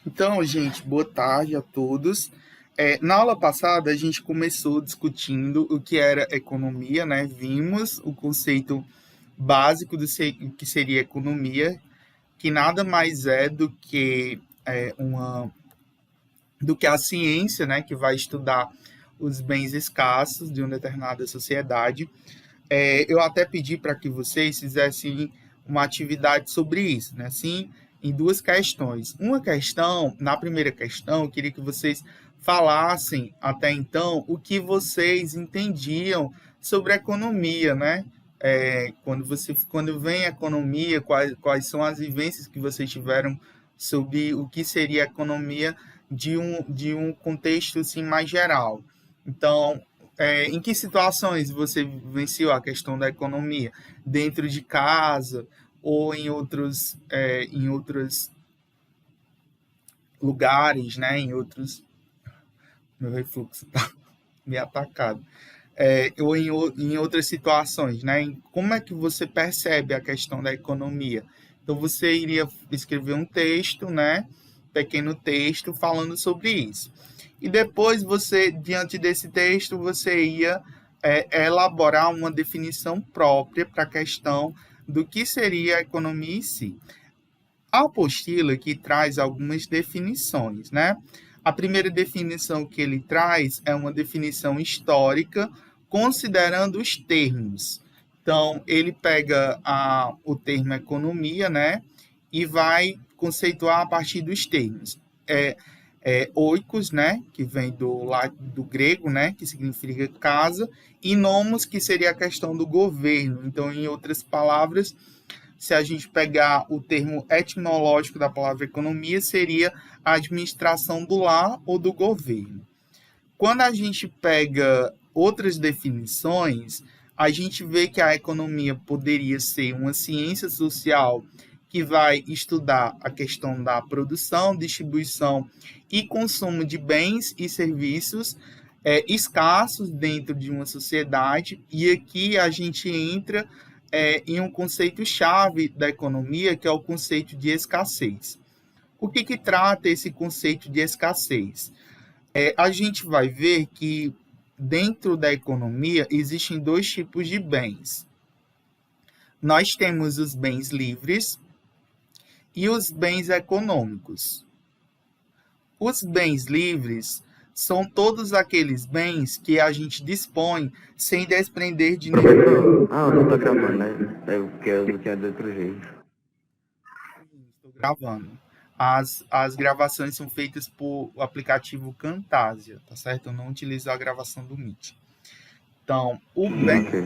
Então, gente, boa tarde a todos. Na aula passada, a gente começou discutindo o que era economia, né? Vimos o conceito básico do que seria economia, que nada mais é do que a ciência, né? Que vai estudar os bens escassos de uma determinada sociedade. Eu até pedi para que vocês fizessem uma atividade sobre isso, né? Assim, em duas questões. Na primeira questão, eu queria que vocês falassem até então o que vocês entendiam sobre a economia, né? Quando vem a economia, quais são as vivências que vocês tiveram sobre o que seria a economia de um contexto assim, mais geral. Então, em que situações você vivenciou a questão da economia? Dentro de casa ou em outros lugares, né? Meu refluxo está me atacado. Ou em outras situações, né? Como é que você percebe a questão da economia? Então, você iria escrever um texto, né? Pequeno texto falando sobre isso. E depois você, diante desse texto, você ia elaborar uma definição própria para a questão do que seria a economia em si. A apostila aqui traz algumas definições, né? A primeira definição que ele traz é uma definição histórica, considerando os termos. Então, ele pega o termo economia, né? E vai conceituar a partir dos termos. Oikos, né? Que vem do grego, né? Que significa casa, e nomos, que seria a questão do governo. Então, em outras palavras, se a gente pegar o termo etimológico da palavra economia, seria a administração do lar ou do governo. Quando a gente pega outras definições, a gente vê que a economia poderia ser uma ciência social que vai estudar a questão da produção, distribuição e consumo de bens e serviços escassos dentro de uma sociedade, e aqui a gente entra em um conceito-chave da economia, que é o conceito de escassez. O que trata esse conceito de escassez? A gente vai ver que dentro da economia existem dois tipos de bens. Nós temos os bens livres e os bens econômicos. Os bens livres são todos aqueles bens que a gente dispõe sem desprender de Professor, a aula tá gravando, né? É porque eu não tinha de outro jeito. Estou gravando. As gravações são feitas por o aplicativo Camtasia, tá certo? Eu não utilizo a gravação do Meet. Então, Ok.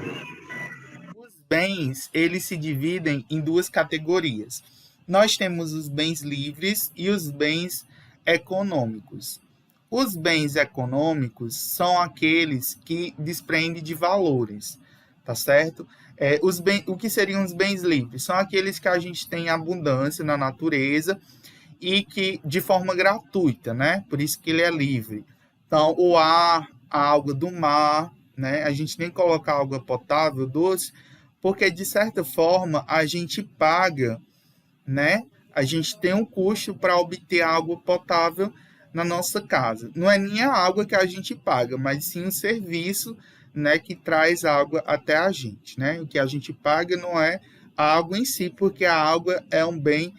os bens, eles se dividem em duas categorias. Nós temos os bens livres e os bens econômicos. Os bens econômicos são aqueles que desprendem de valores, tá certo? O que seriam os bens livres? São aqueles que a gente tem abundância na natureza e que de forma gratuita, né? Por isso que ele é livre. Então, o ar, a água do mar, né? A gente nem coloca água potável, doce, porque de certa forma a gente paga, né? A gente tem um custo para obter água potável na nossa casa. Não é nem a água que a gente paga, mas sim o serviço, né, que traz água até a gente, né? O que a gente paga não é a água em si, porque a água é um bem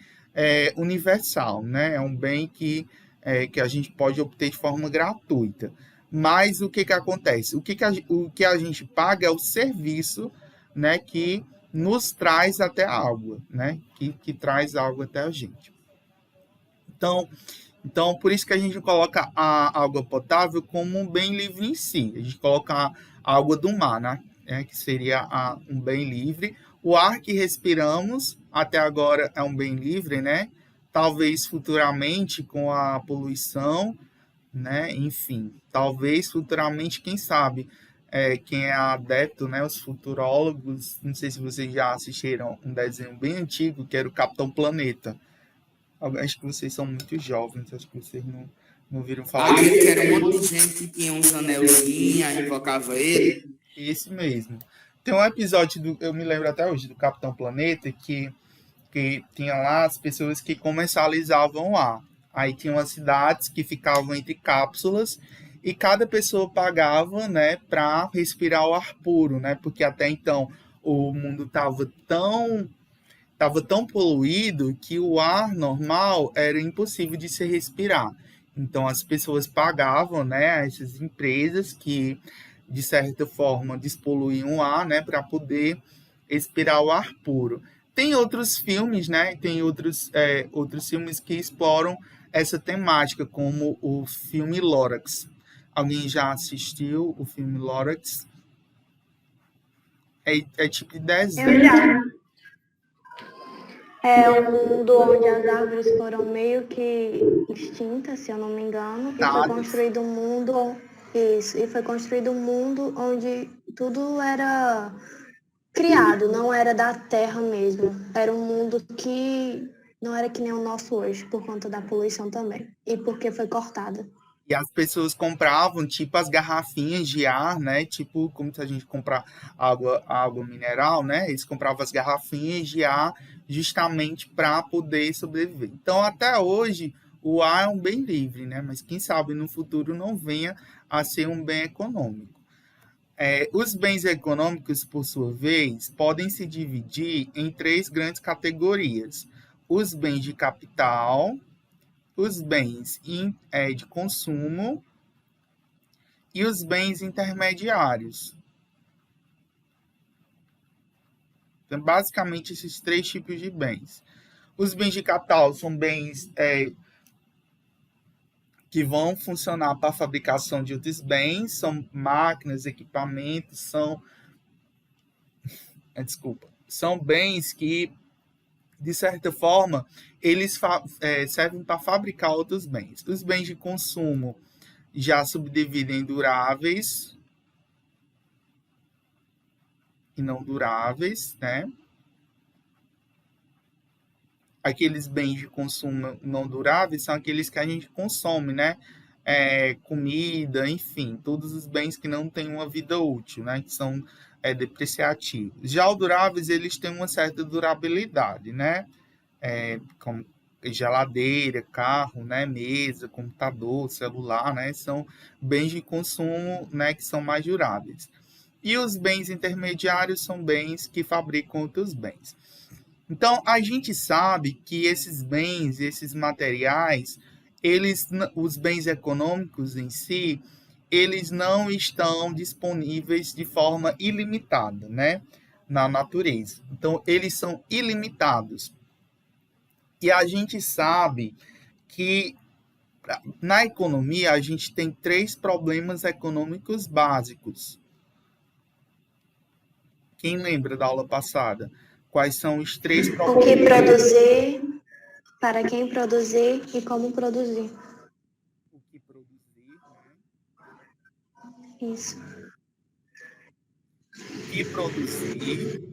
universal, né? É um bem que a gente pode obter de forma gratuita. Mas o que acontece? O que a gente paga é o serviço, né, que nos traz até a água, né? Que traz água até a gente. Então, por isso que a gente coloca a água potável como um bem livre em si. A gente coloca a água do mar, né? Que seria um bem livre. O ar que respiramos até agora é um bem livre, né? Talvez futuramente com a poluição, né? Enfim, talvez futuramente, quem sabe, quem é adepto, né? Os futurólogos, não sei se vocês já assistiram um desenho bem antigo que era o Capitão Planeta. Acho que vocês são muito jovens, acho que vocês não viram falar. Aí que era um monte de gente que tinha uns anelzinhos, aí invocava ele. Esse mesmo. Tem um episódio, eu me lembro até hoje, do Capitão Planeta, que tinha lá as pessoas que comercializavam o ar. Aí tinham as cidades que ficavam entre cápsulas e cada pessoa pagava, né, para respirar o ar puro, né? Porque até então o mundo estava tão poluído que o ar normal era impossível de se respirar. Então as pessoas pagavam, né, a essas empresas que de certa forma despoluíam o ar, né, para poder respirar o ar puro. Tem outros filmes, né? Tem outros filmes que exploram essa temática, como o filme Lorax. Alguém já assistiu o filme Lorax? É tipo de Eu desenho. já. É um mundo onde as árvores foram meio que extintas, se eu não me engano, e foi construído um mundo, isso, e foi construído um mundo onde tudo era criado, não era da terra mesmo. Era um mundo que não era que nem o nosso hoje, por conta da poluição também, e porque foi cortada. E as pessoas compravam, tipo, as garrafinhas de ar, né? Tipo, como se a gente comprar água mineral, né? Eles compravam as garrafinhas de ar justamente para poder sobreviver. Então, até hoje, o ar é um bem livre, né? Mas quem sabe no futuro não venha a ser um bem econômico. Os bens econômicos, por sua vez, podem se dividir em três grandes categorias: os bens de capital, os bens de consumo e os bens intermediários. Então, basicamente, esses três tipos de bens. Os bens de capital são bens que vão funcionar para a fabricação de outros bens, são máquinas, equipamentos, são bens que, de certa forma, eles servem para fabricar outros bens. Os bens de consumo já subdividem em duráveis e não duráveis, né? Aqueles bens de consumo não duráveis são aqueles que a gente consome, né? Comida, enfim, todos os bens que não têm uma vida útil, né? Que são depreciativos. Já os duráveis, eles têm uma certa durabilidade, né? Como geladeira, carro, né? Mesa, computador, celular, né? São bens de consumo, né? Que são mais duráveis. E os bens intermediários são bens que fabricam outros bens. Então, a gente sabe que esses bens, esses materiais, os bens econômicos em si, eles não estão disponíveis de forma ilimitada, né, na natureza. Então, eles são ilimitados. E a gente sabe que na economia a gente tem três problemas econômicos básicos. Quem lembra da aula passada? Quais são os três O problemas? que produzir, para quem produzir e como produzir. O que produzir, né? Isso. O que produzir,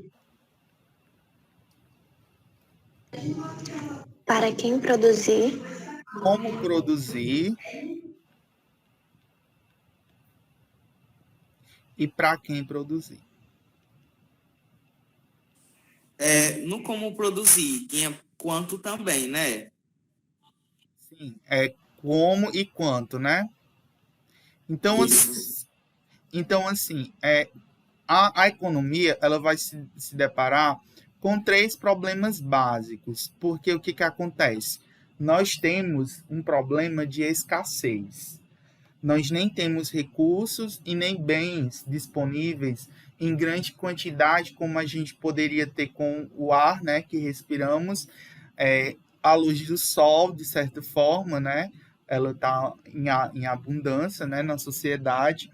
Para quem produzir como produzir e para quem produzir. No como produzir, tinha quanto também, né? Sim, como e quanto, né? Então, Isso. assim, a economia ela vai se deparar com três problemas básicos, porque o que acontece? Nós temos um problema de escassez. Nós nem temos recursos e nem bens disponíveis em grande quantidade como a gente poderia ter com o ar, né, que respiramos, a luz do sol, de certa forma, né, ela está em abundância, né, na sociedade,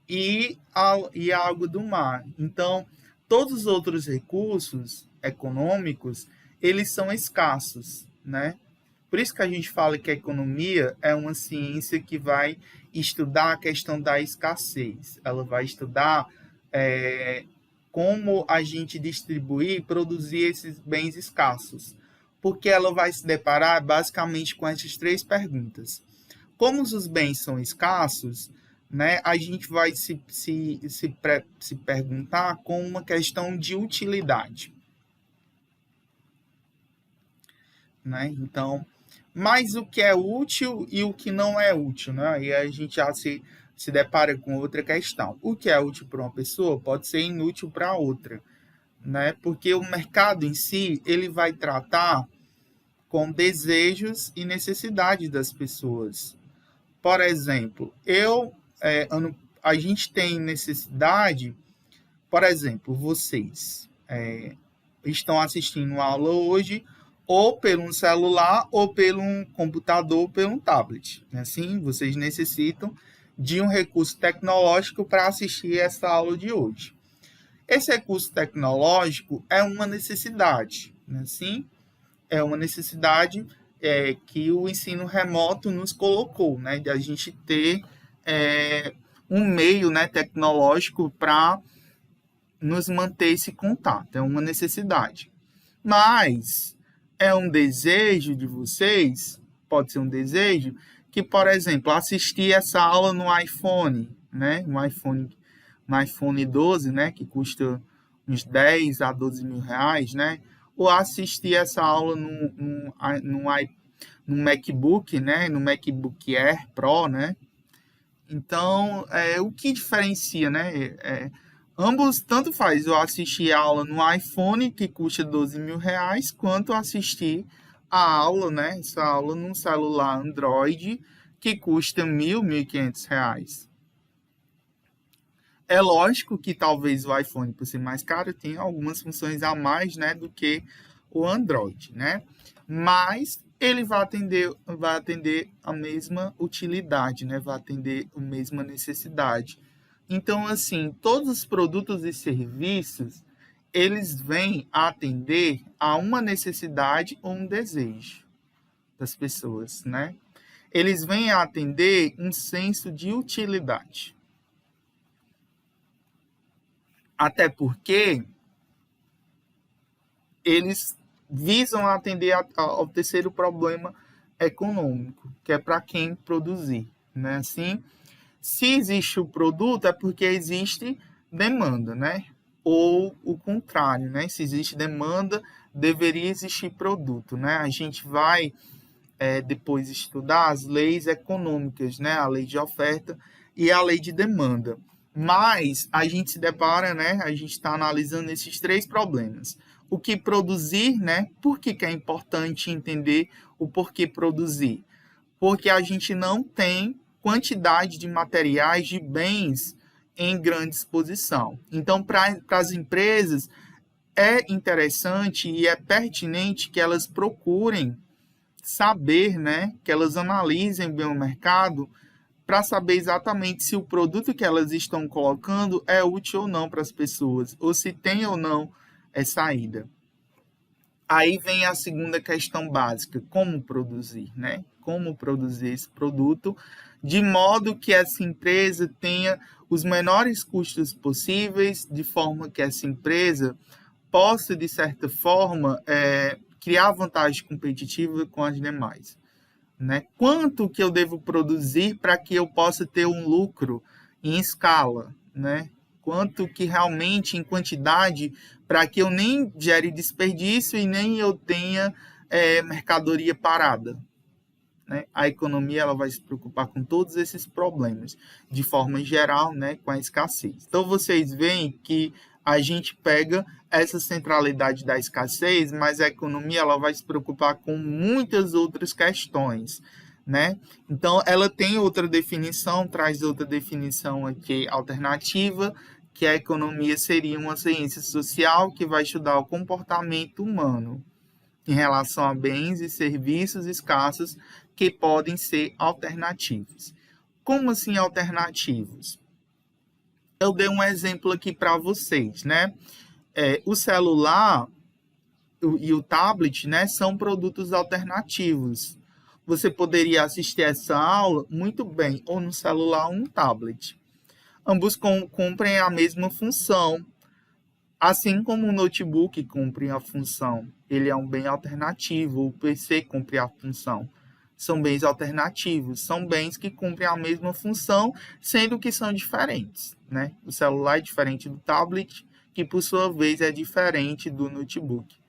e a água do mar. Então, todos os outros recursos econômicos, eles são escassos, né? Por isso que a gente fala que a economia é uma ciência que vai estudar a questão da escassez. Ela vai estudar como a gente distribuir e produzir esses bens escassos. Porque ela vai se deparar basicamente com essas três perguntas. Como os bens são escassos, né, a gente vai se perguntar com uma questão de utilidade. Né? Então, Mas o que é útil e o que não é útil, né? E a gente já se depara com outra questão. O que é útil para uma pessoa pode ser inútil para outra, né? Porque o mercado em si, ele vai tratar com desejos e necessidades das pessoas. Por exemplo, a gente tem necessidade, por exemplo, vocês estão assistindo a aula hoje ou pelo celular, ou pelo computador, ou pelo tablet. Assim, vocês necessitam de um recurso tecnológico para assistir essa aula de hoje. Esse recurso tecnológico é uma necessidade, assim, é uma necessidade que o ensino remoto nos colocou, né, de a gente ter um meio, né, tecnológico para nos manter esse contato, é uma necessidade. Mas é um desejo de vocês, pode ser um desejo, que, por exemplo, assistir essa aula no iPhone, né, no iPhone 12, né, que custa uns 10 a 12 mil reais, né, ou assistir essa aula no MacBook, né, no MacBook Air Pro, né. Então, o que diferencia, né, ambos, tanto faz eu assistir a aula no iPhone, que custa 12 mil reais, quanto assistir a aula, né, essa aula num celular Android, que custa 1.500 reais. É lógico que talvez o iPhone, por ser mais caro, tenha algumas funções a mais, né, do que o Android, né? Mas ele vai atender a mesma utilidade, né? Vai atender a mesma necessidade. Então, assim, todos os produtos e serviços, eles vêm a atender a uma necessidade ou um desejo das pessoas, né? Eles vêm a atender um senso de utilidade. Até porque eles visam atender ao terceiro problema econômico, que é para quem produzir, né? Assim, se existe o produto, é porque existe demanda, né? Ou o contrário, né? Se existe demanda, deveria existir produto, né? A gente vai depois estudar as leis econômicas, né? A lei de oferta e a lei de demanda. Mas a gente se depara, né? A gente está analisando esses três problemas. O que produzir, né? Por que é importante entender o porquê produzir? Porque a gente não tem quantidade de materiais, de bens em grande exposição. Então, para as empresas, é interessante e é pertinente que elas procurem saber, né? Que elas analisem bem o mercado para saber exatamente se o produto que elas estão colocando é útil ou não para as pessoas, ou se tem ou não saída. Aí vem a segunda questão básica, como produzir, né? Como produzir esse produto de modo que essa empresa tenha os menores custos possíveis, de forma que essa empresa possa, de certa forma, criar vantagem competitiva com as demais. Né? Quanto que eu devo produzir para que eu possa ter um lucro em escala, né? Quanto que realmente em quantidade para que eu nem gere desperdício e nem eu tenha mercadoria parada, né? A economia ela vai se preocupar com todos esses problemas de forma geral, né? Com a escassez. Então vocês veem que a gente pega essa centralidade da escassez, mas a economia ela vai se preocupar com muitas outras questões, né? Então, ela tem outra definição, traz outra definição aqui alternativa, que a economia seria uma ciência social que vai estudar o comportamento humano em relação a bens e serviços escassos que podem ser alternativos. Como assim alternativos? Eu dei um exemplo aqui para vocês, né? O celular e o tablet, né, são produtos alternativos. Você poderia assistir essa aula muito bem, ou no celular ou no tablet. Ambos cumprem a mesma função, assim como o notebook cumpre a função. Ele é um bem alternativo, o PC cumpre a função. São bens alternativos, são bens que cumprem a mesma função, sendo que são diferentes, né? O celular é diferente do tablet, que por sua vez é diferente do notebook,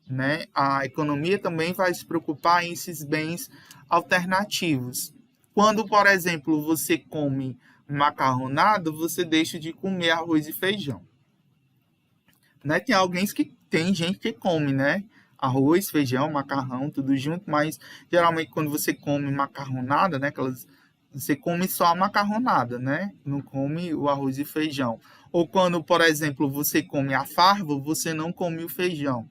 né? A economia também vai se preocupar em esses bens alternativos. Quando, por exemplo, você come macarronada, você deixa de comer arroz e feijão, né? Tem gente que come, né? Arroz, feijão, macarrão, tudo junto, mas geralmente quando você come macarronada, né? Você come só a macarronada, né? Não come o arroz e feijão. Ou quando, por exemplo, você come a farva, você não come o feijão.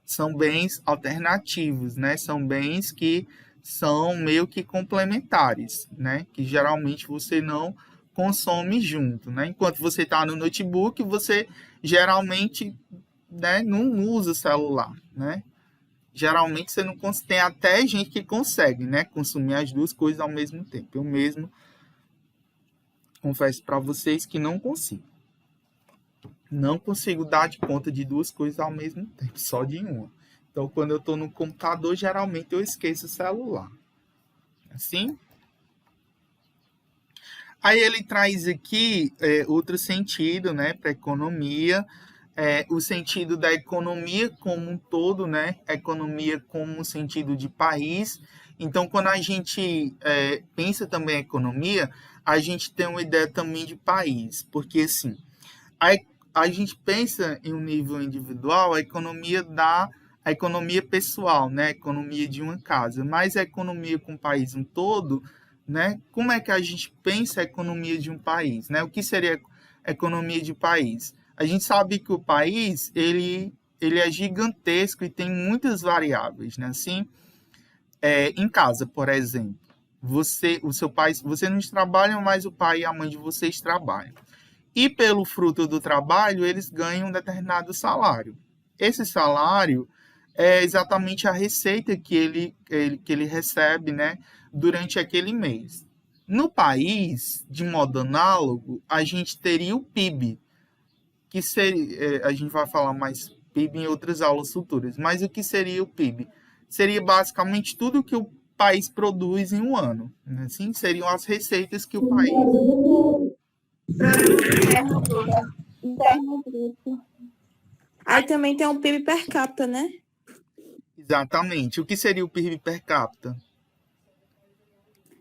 São bens alternativos, né? São bens que são meio que complementares, né? Que geralmente você não consome junto, né? Enquanto você está no notebook, você geralmente, né, não usa celular, né? Geralmente você não tem até gente que consegue, né, consumir as duas coisas ao mesmo tempo. Eu mesmo confesso para vocês que não consigo. Não consigo dar de conta de duas coisas ao mesmo tempo, só de uma. Então, quando eu estou no computador, geralmente eu esqueço o celular. Assim? Aí ele traz aqui outro sentido, né, para a economia, o sentido da economia como um todo, né, a economia como um sentido de país. Então, quando a gente pensa também em economia, a gente tem uma ideia também de país, porque assim, a gente pensa em um nível individual, a economia pessoal, né, a economia de uma casa, mas a economia com o país um todo, né? Como é que a gente pensa a economia de um país, né? O que seria a economia de país? A gente sabe que o país ele é gigantesco e tem muitas variáveis, né? Assim, em casa, por exemplo, o seu pai, você não trabalha, mas o pai e a mãe de vocês trabalham. E pelo fruto do trabalho, eles ganham um determinado salário. Esse salário é exatamente a receita que ele recebe, né, durante aquele mês. No país, de modo análogo, a gente teria o PIB, que seria, a gente vai falar mais PIB em outras aulas futuras, mas o que seria o PIB? Seria basicamente tudo que o país produz em um ano. Né? Assim, seriam as receitas que o país... Interno bruto. Aí também tem o PIB per capita, né? Exatamente. O que seria o PIB per capita?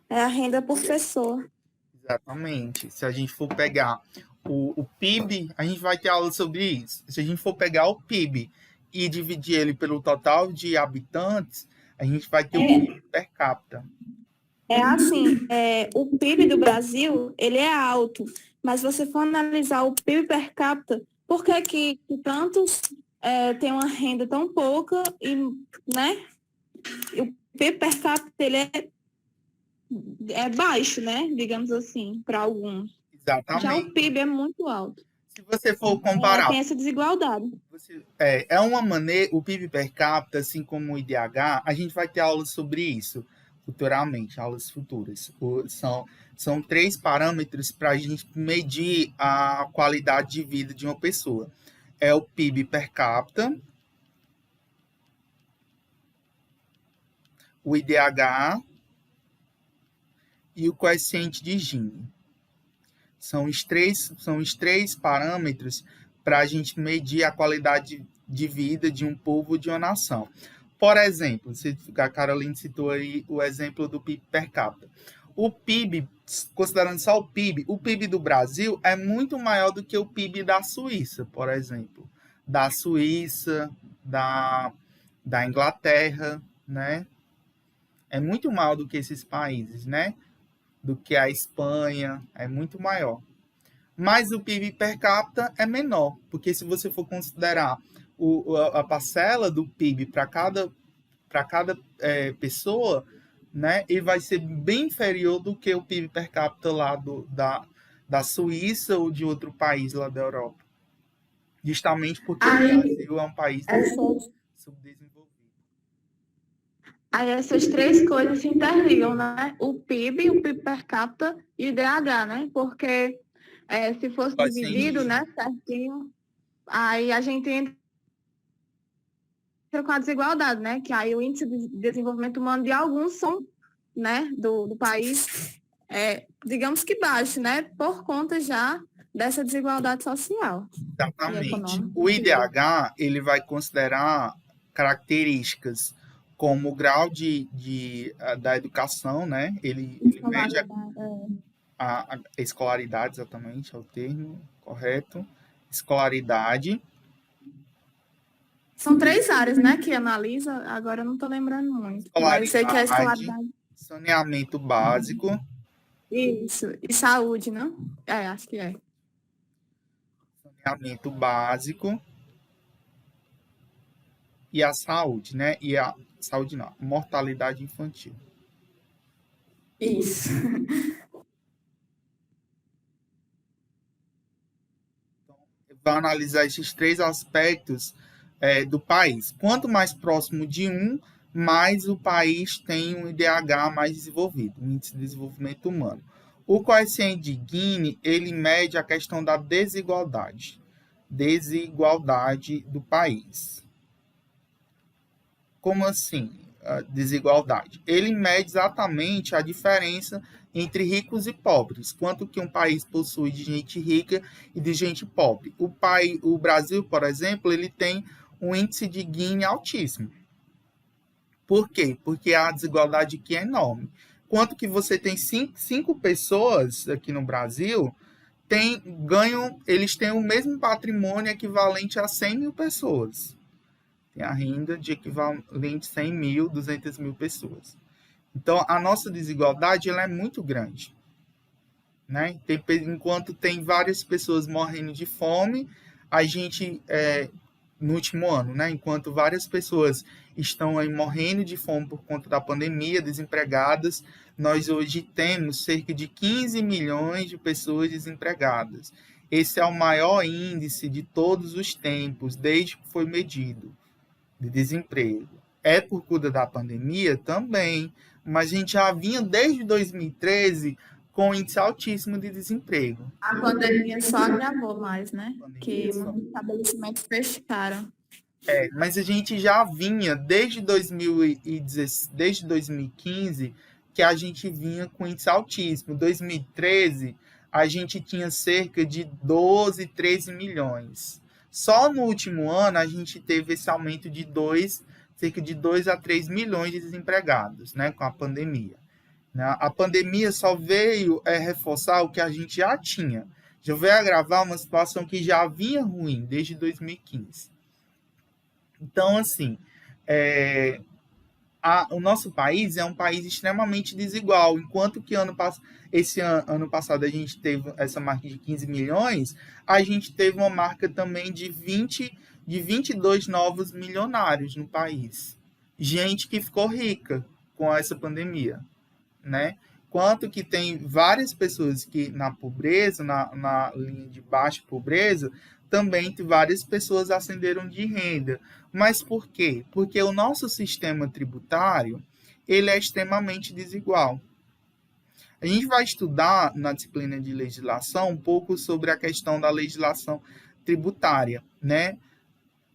É a renda por pessoa. Exatamente. Se a gente for pegar o PIB, a gente vai ter aula sobre isso. Se a gente for pegar o PIB e dividir ele pelo total de habitantes, a gente vai ter o PIB per capita. É assim, o PIB do Brasil, ele é alto, mas se você for analisar o PIB per capita, por que tantos têm uma renda tão pouca e, né? O PIB per capita, ele é baixo, né? Digamos assim, para alguns. Exatamente. Já o PIB é muito alto. Se você for comparar... Tem essa desigualdade. É uma maneira... O PIB per capita, assim como o IDH, a gente vai ter aulas sobre isso futuramente, aulas futuras. São 3 parâmetros para a gente medir a qualidade de vida de uma pessoa. É o PIB per capita, o IDH e o coeficiente de Gini. São os três parâmetros para a gente medir a qualidade de vida de um povo, de uma nação. Por exemplo, a Caroline citou aí o exemplo do PIB per capita. O PIB, considerando só o PIB do Brasil é muito maior do que o PIB da Suíça, por exemplo. Da Suíça, da Inglaterra, né? É muito maior do que esses países, né? Do que a Espanha, é muito maior. Mas o PIB per capita é menor, porque se você for considerar a parcela do PIB para cada pessoa, né, ele vai ser bem inferior do que o PIB per capita lá da Suíça ou de outro país lá da Europa. Justamente porque o Brasil é um país subdesenvolvido. Aí essas 3 coisas se interligam, né? O PIB per capita e o IDH, né? Porque se fosse dividido, né, certinho, aí a gente entra com a desigualdade, né? Que aí o índice de desenvolvimento humano de alguns são, né, do país, digamos que baixo, né? Por conta já dessa desigualdade social. Exatamente. O IDH, ele vai considerar características como o grau da educação, né? Ele mede a escolaridade, exatamente, é o termo correto. Escolaridade. São 3 áreas, né, que analisa, agora eu não estou lembrando muito. Mas eu sei que é a escolaridade. Saneamento básico. Isso, e saúde, não? Acho que é. Saneamento básico. E a saúde, né? E a saúde não, mortalidade infantil. Isso. Vai analisar esses 3 aspectos do país. Quanto mais próximo de um, mais o país tem um IDH mais desenvolvido, um Índice de Desenvolvimento Humano. O coeficiente de Gini, ele mede a questão da desigualdade do país. Como assim, a desigualdade? Ele mede exatamente a diferença entre ricos e pobres, quanto que um país possui de gente rica e de gente pobre. O Brasil, por exemplo, ele tem um índice de Gini altíssimo. Por quê? Porque a desigualdade aqui é enorme. Quanto que você tem 5 pessoas aqui no Brasil, eles têm o mesmo patrimônio equivalente a 100 mil pessoas. Tem a renda de equivalente a 100 mil, 200 mil pessoas. Então, a nossa desigualdade ela é muito grande. Né? Enquanto tem várias pessoas morrendo de fome, a gente, no último ano, né? Enquanto várias pessoas estão aí morrendo de fome por conta da pandemia, desempregadas, nós hoje temos cerca de 15 milhões de pessoas desempregadas. Esse é o maior índice de todos os tempos, desde que foi medido, de desemprego. É por conta da pandemia? Também, mas a gente já vinha desde 2013 com um índice altíssimo de desemprego. A pandemia só agravou mais, né? Que muitos estabelecimentos fecharam. Mas a gente já vinha desde 2015 que a gente vinha com índice altíssimo. Em 2013, a gente tinha cerca de 12, 13 milhões. Só no último ano, a gente teve esse aumento de cerca de 2 a 3 milhões de desempregados, né, com a pandemia. A pandemia só veio reforçar o que a gente já tinha. Já veio agravar uma situação que já vinha ruim desde 2015. Então, assim, o nosso país é um país extremamente desigual. Enquanto que ano passado a gente teve essa marca de 15 milhões, a gente teve uma marca também de 22 novos milionários no país. Gente que ficou rica com essa pandemia, né? Quanto que tem várias pessoas que na pobreza, na linha de baixa pobreza, também várias pessoas ascenderam de renda. Mas por quê? Porque o nosso sistema tributário ele é extremamente desigual. A gente vai estudar na disciplina de legislação um pouco sobre a questão da legislação tributária, né?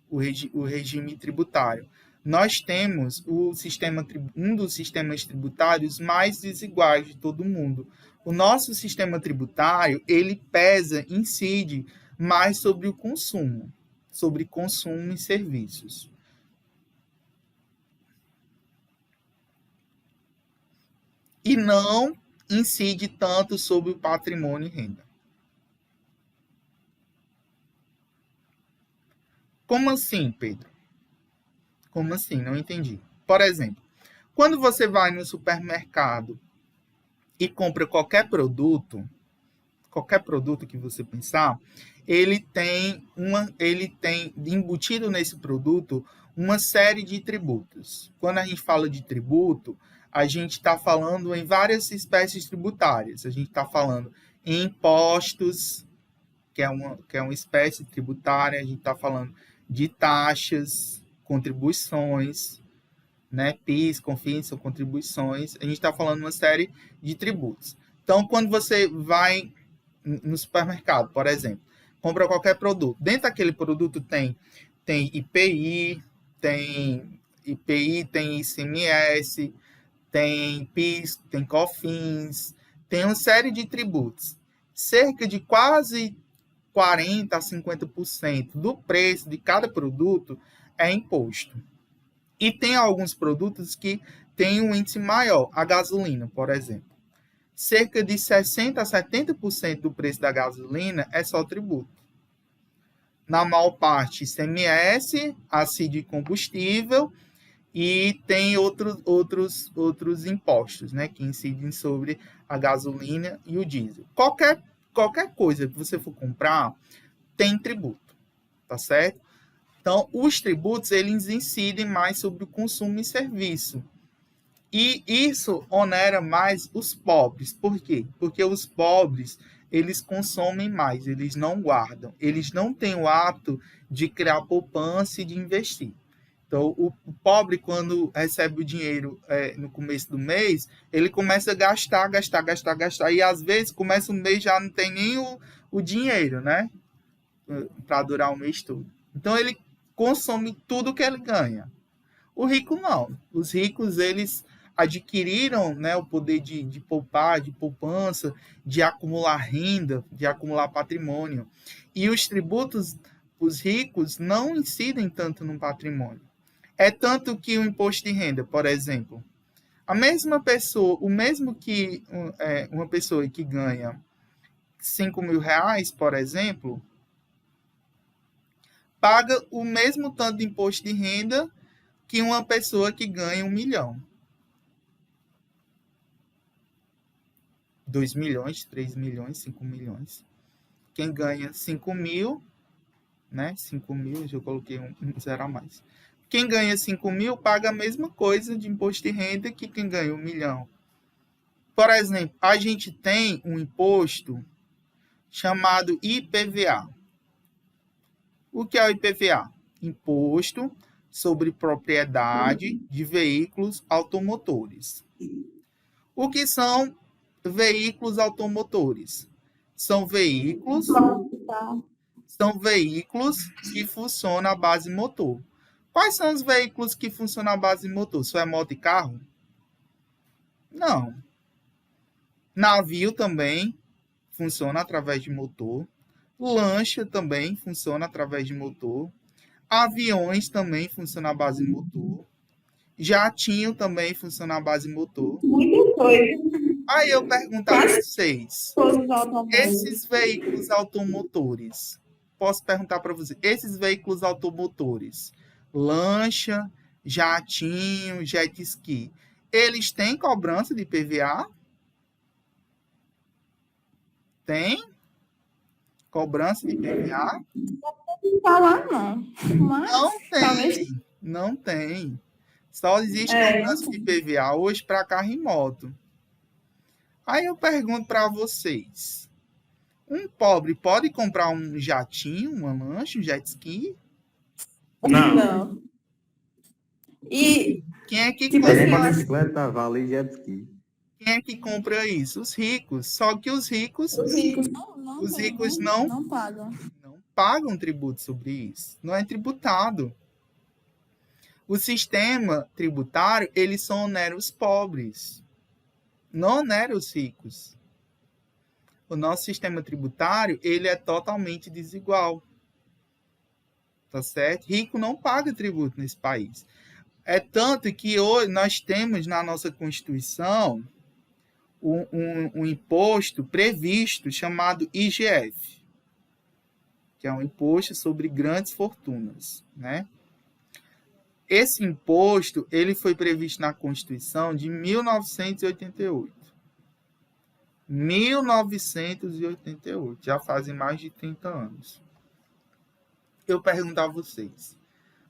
O regime tributário. Nós temos um dos sistemas tributários mais desiguais de todo o mundo. O nosso sistema tributário, ele incide mais sobre consumo e serviços. E não incide tanto sobre o patrimônio e renda. Como assim, Pedro? Como assim? Não entendi. Por exemplo, quando você vai no supermercado e compra qualquer produto que você pensar, ele tem embutido nesse produto uma série de tributos. Quando a gente fala de tributo, a gente está falando em várias espécies tributárias. A gente está falando em impostos, que é uma espécie tributária. A gente está falando de taxas, contribuições, né? PIS, COFINS, são contribuições. A gente está falando uma série de tributos. Então, quando você vai no supermercado, por exemplo, compra qualquer produto, dentro daquele produto tem IPI, tem ICMS, tem PIS, tem COFINS, tem uma série de tributos. Cerca de quase 40% a 50% do preço de cada produto é imposto. E tem alguns produtos que têm um índice maior. A gasolina, por exemplo. Cerca de 60% a 70% do preço da gasolina é só tributo. Na maior parte, ICMS, auxílio de combustível e tem outros impostos, né, que incidem sobre a gasolina e o diesel. Qualquer coisa que você for comprar tem tributo, tá certo? Então, os tributos, eles incidem mais sobre o consumo e serviço. E isso onera mais os pobres. Por quê? Porque os pobres, eles consomem mais, eles não guardam. Eles não têm o hábito de criar poupança e de investir. Então, o pobre, quando recebe o dinheiro no começo do mês, ele começa a gastar, e às vezes começa o mês já não tem nem o dinheiro, né? Para durar o mês todo. Então, ele consome tudo que ele ganha. O rico não. Os ricos, eles adquiriram, né, o poder de poupar, de poupança, de acumular renda, de acumular patrimônio. E os tributos, os ricos, não incidem tanto no patrimônio. É tanto que o imposto de renda, por exemplo, a mesma pessoa, o mesmo que uma pessoa que ganha 5 mil reais, por exemplo, paga o mesmo tanto de imposto de renda que uma pessoa que ganha 1 milhão. 2 milhões, 3 milhões, 5 milhões. Quem ganha 5 mil, né? 5 mil, eu coloquei um zero a mais. Quem ganha 5 mil paga a mesma coisa de imposto de renda que quem ganha 1 milhão. Por exemplo, a gente tem um imposto chamado IPVA. O que é o IPVA? Imposto sobre propriedade de veículos automotores. O que são veículos automotores? São veículos que funcionam à base motor. Quais são os veículos que funcionam à base motor? Só é moto e carro? Não. Navio também funciona através de motor. Lancha também funciona através de motor. Aviões também funcionam à base motor. Jatinho também funciona à base motor. Muita coisa. Aí eu pergunto a vocês, Todos os automóveis. esses veículos automotores, posso perguntar para vocês, esses veículos automotores, lancha, jatinho, jet ski, eles têm cobrança de IPVA? Tem? Cobrança de IPVA? Não falar não. Mas, Não tem, talvez... não tem. Só existe cobrança de IPVA hoje para carro e moto. Aí eu pergunto para vocês, um pobre pode comprar um jatinho, uma lancha, um jet ski? Não. E Quem é que Tipo compra? assim, Tem eu acho- bicicleta, vale e jet ski. Quem é que compra isso? Os ricos. Só que os ricos os ricos não, Os tem, ricos né? não- Não pagam. não pagam tributo sobre isso. Não é tributado. O sistema tributário, ele só onera os pobres. Não onera os ricos. O nosso sistema tributário, ele é totalmente desigual. Tá certo? Rico não paga tributo nesse país. É tanto que hoje nós temos na nossa Constituição um imposto previsto chamado IGF, que é um imposto sobre grandes fortunas, né? Esse imposto, ele foi previsto na Constituição de 1988. 1988, já fazem mais de 30 anos. Eu pergunto a vocês,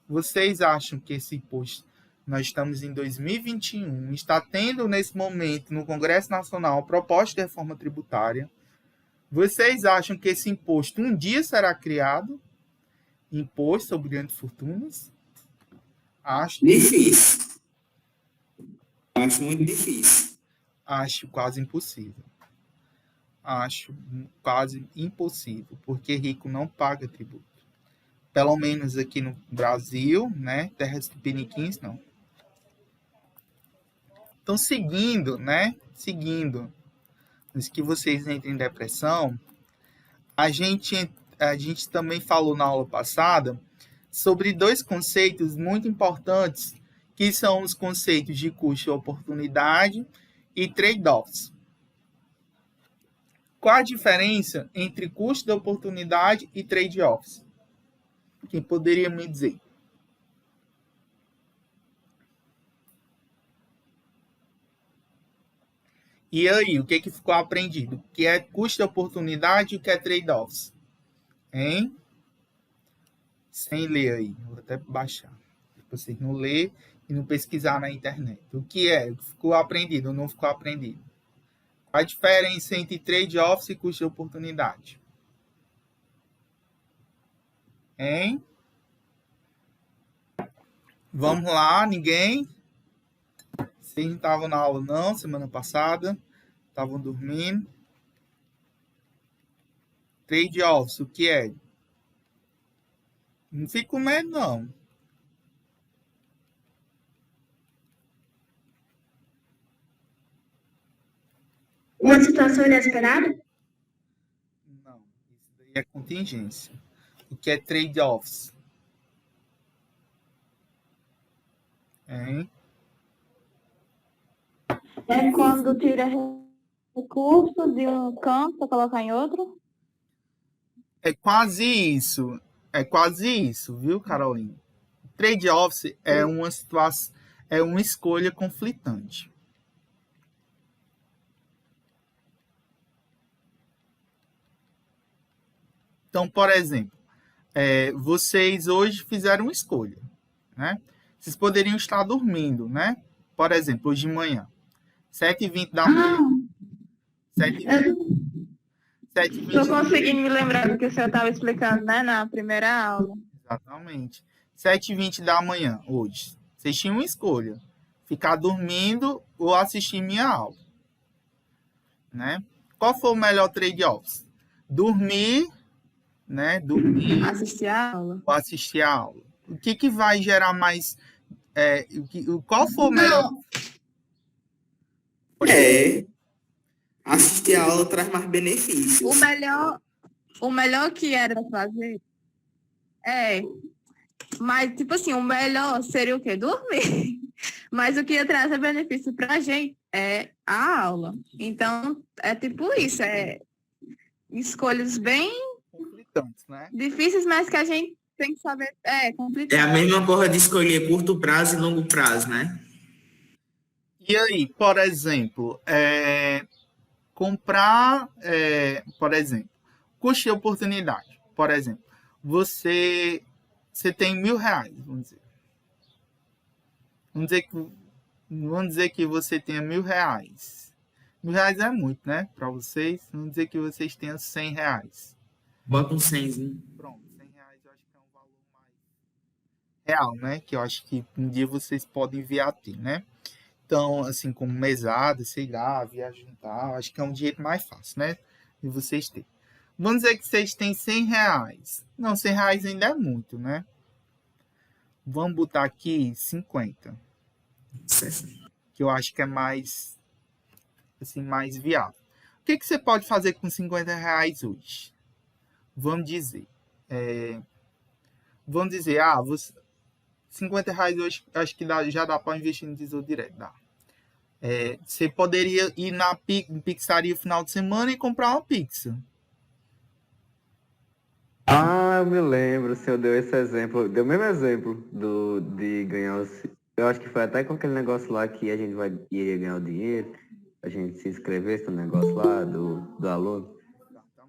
vocês acham que esse imposto, nós estamos em 2021, está tendo nesse momento no Congresso Nacional a proposta de reforma tributária, vocês acham que esse imposto um dia será criado? Imposto sobre grandes fortunas? Acho, Difícil. Acho muito difícil. acho quase impossível. Acho quase impossível, porque rico não paga tributo. Pelo menos aqui no Brasil, né? Terras tupiniquins, não. Então, seguindo, antes que vocês entrem em depressão, a gente também falou na aula passada sobre dois conceitos muito importantes que são os conceitos de custo e oportunidade e trade-offs. Qual a diferença entre custo de oportunidade e trade-offs? Quem poderia me dizer? E aí, o que ficou aprendido? O que é custo de oportunidade e o que é trade-offs? Hein? Sem ler aí. Vou até baixar. Para vocês não ler e não pesquisar na internet. O que é? O que ficou aprendido ou não ficou aprendido? Qual a diferença entre trade-offs e custo de oportunidade? Hein? Vamos lá, ninguém? Vocês não estavam na aula não, semana passada. Estavam dormindo. Trade-offs, o que é? Não fica com medo, não. Uma situação inesperada? Não, isso daí é contingência. O que é trade-offs? Hein? É quando tira recurso de um campo para colocar em outro? É quase isso. É quase isso, viu, Carolina? Trade-offs é uma situação, é uma escolha conflitante. Então, por exemplo, vocês hoje fizeram uma escolha, né? Vocês poderiam estar dormindo, né? Por exemplo, hoje de manhã, 7h20 da manhã. 7h20. Estou conseguindo me lembrar do que o senhor estava explicando, né, na primeira aula. Exatamente. 7h20 da manhã, hoje. Vocês tinham uma escolha. Ficar dormindo ou assistir minha aula. Né? Qual foi o melhor trade-off? Dormir, né? Dormir Assistir a aula. ou assistir a aula. O que vai gerar mais... qual foi o melhor? Assistir a aula traz mais benefícios. O melhor que era fazer mas, tipo assim, o melhor seria o quê? Dormir. Mas o que ia trazer benefício pra gente é a aula. Então, é tipo isso, escolhas bem Conflitantes, né? difíceis, mas que a gente tem que saber, É complicado. a mesma coisa de escolher curto prazo e longo prazo, né? E aí, por exemplo, comprar, por exemplo, custo de oportunidade. Por exemplo, você tem R$1.000, vamos dizer. Vamos dizer que você tenha R$1.000. R$1.000 é muito, né? Para vocês. Vamos dizer que vocês tenham R$100. Bota um 100. Pronto, R$100 eu acho que é um valor mais real, né? Que eu acho que um dia vocês podem vir a ter, né? Então, assim, como mesada, sei lá, viagem e tal, acho que é um dinheiro mais fácil, né? De vocês terem. Vamos dizer que vocês têm R$100. Não, R$100 ainda é muito, né? Vamos botar aqui 50. Que eu acho que é mais, assim, mais viável. O que você pode fazer com R$50 hoje? Vamos dizer. Você, R$50 hoje, acho que já dá para investir no Tesouro Direto. Dá. Você poderia ir na pizzaria no final de semana e comprar uma pizza. Eu me lembro, o senhor deu esse exemplo, deu o mesmo exemplo de ganhar eu acho que foi até com aquele negócio lá que a gente iria ganhar o dinheiro, a gente se inscrevesse no negócio lá do aluno.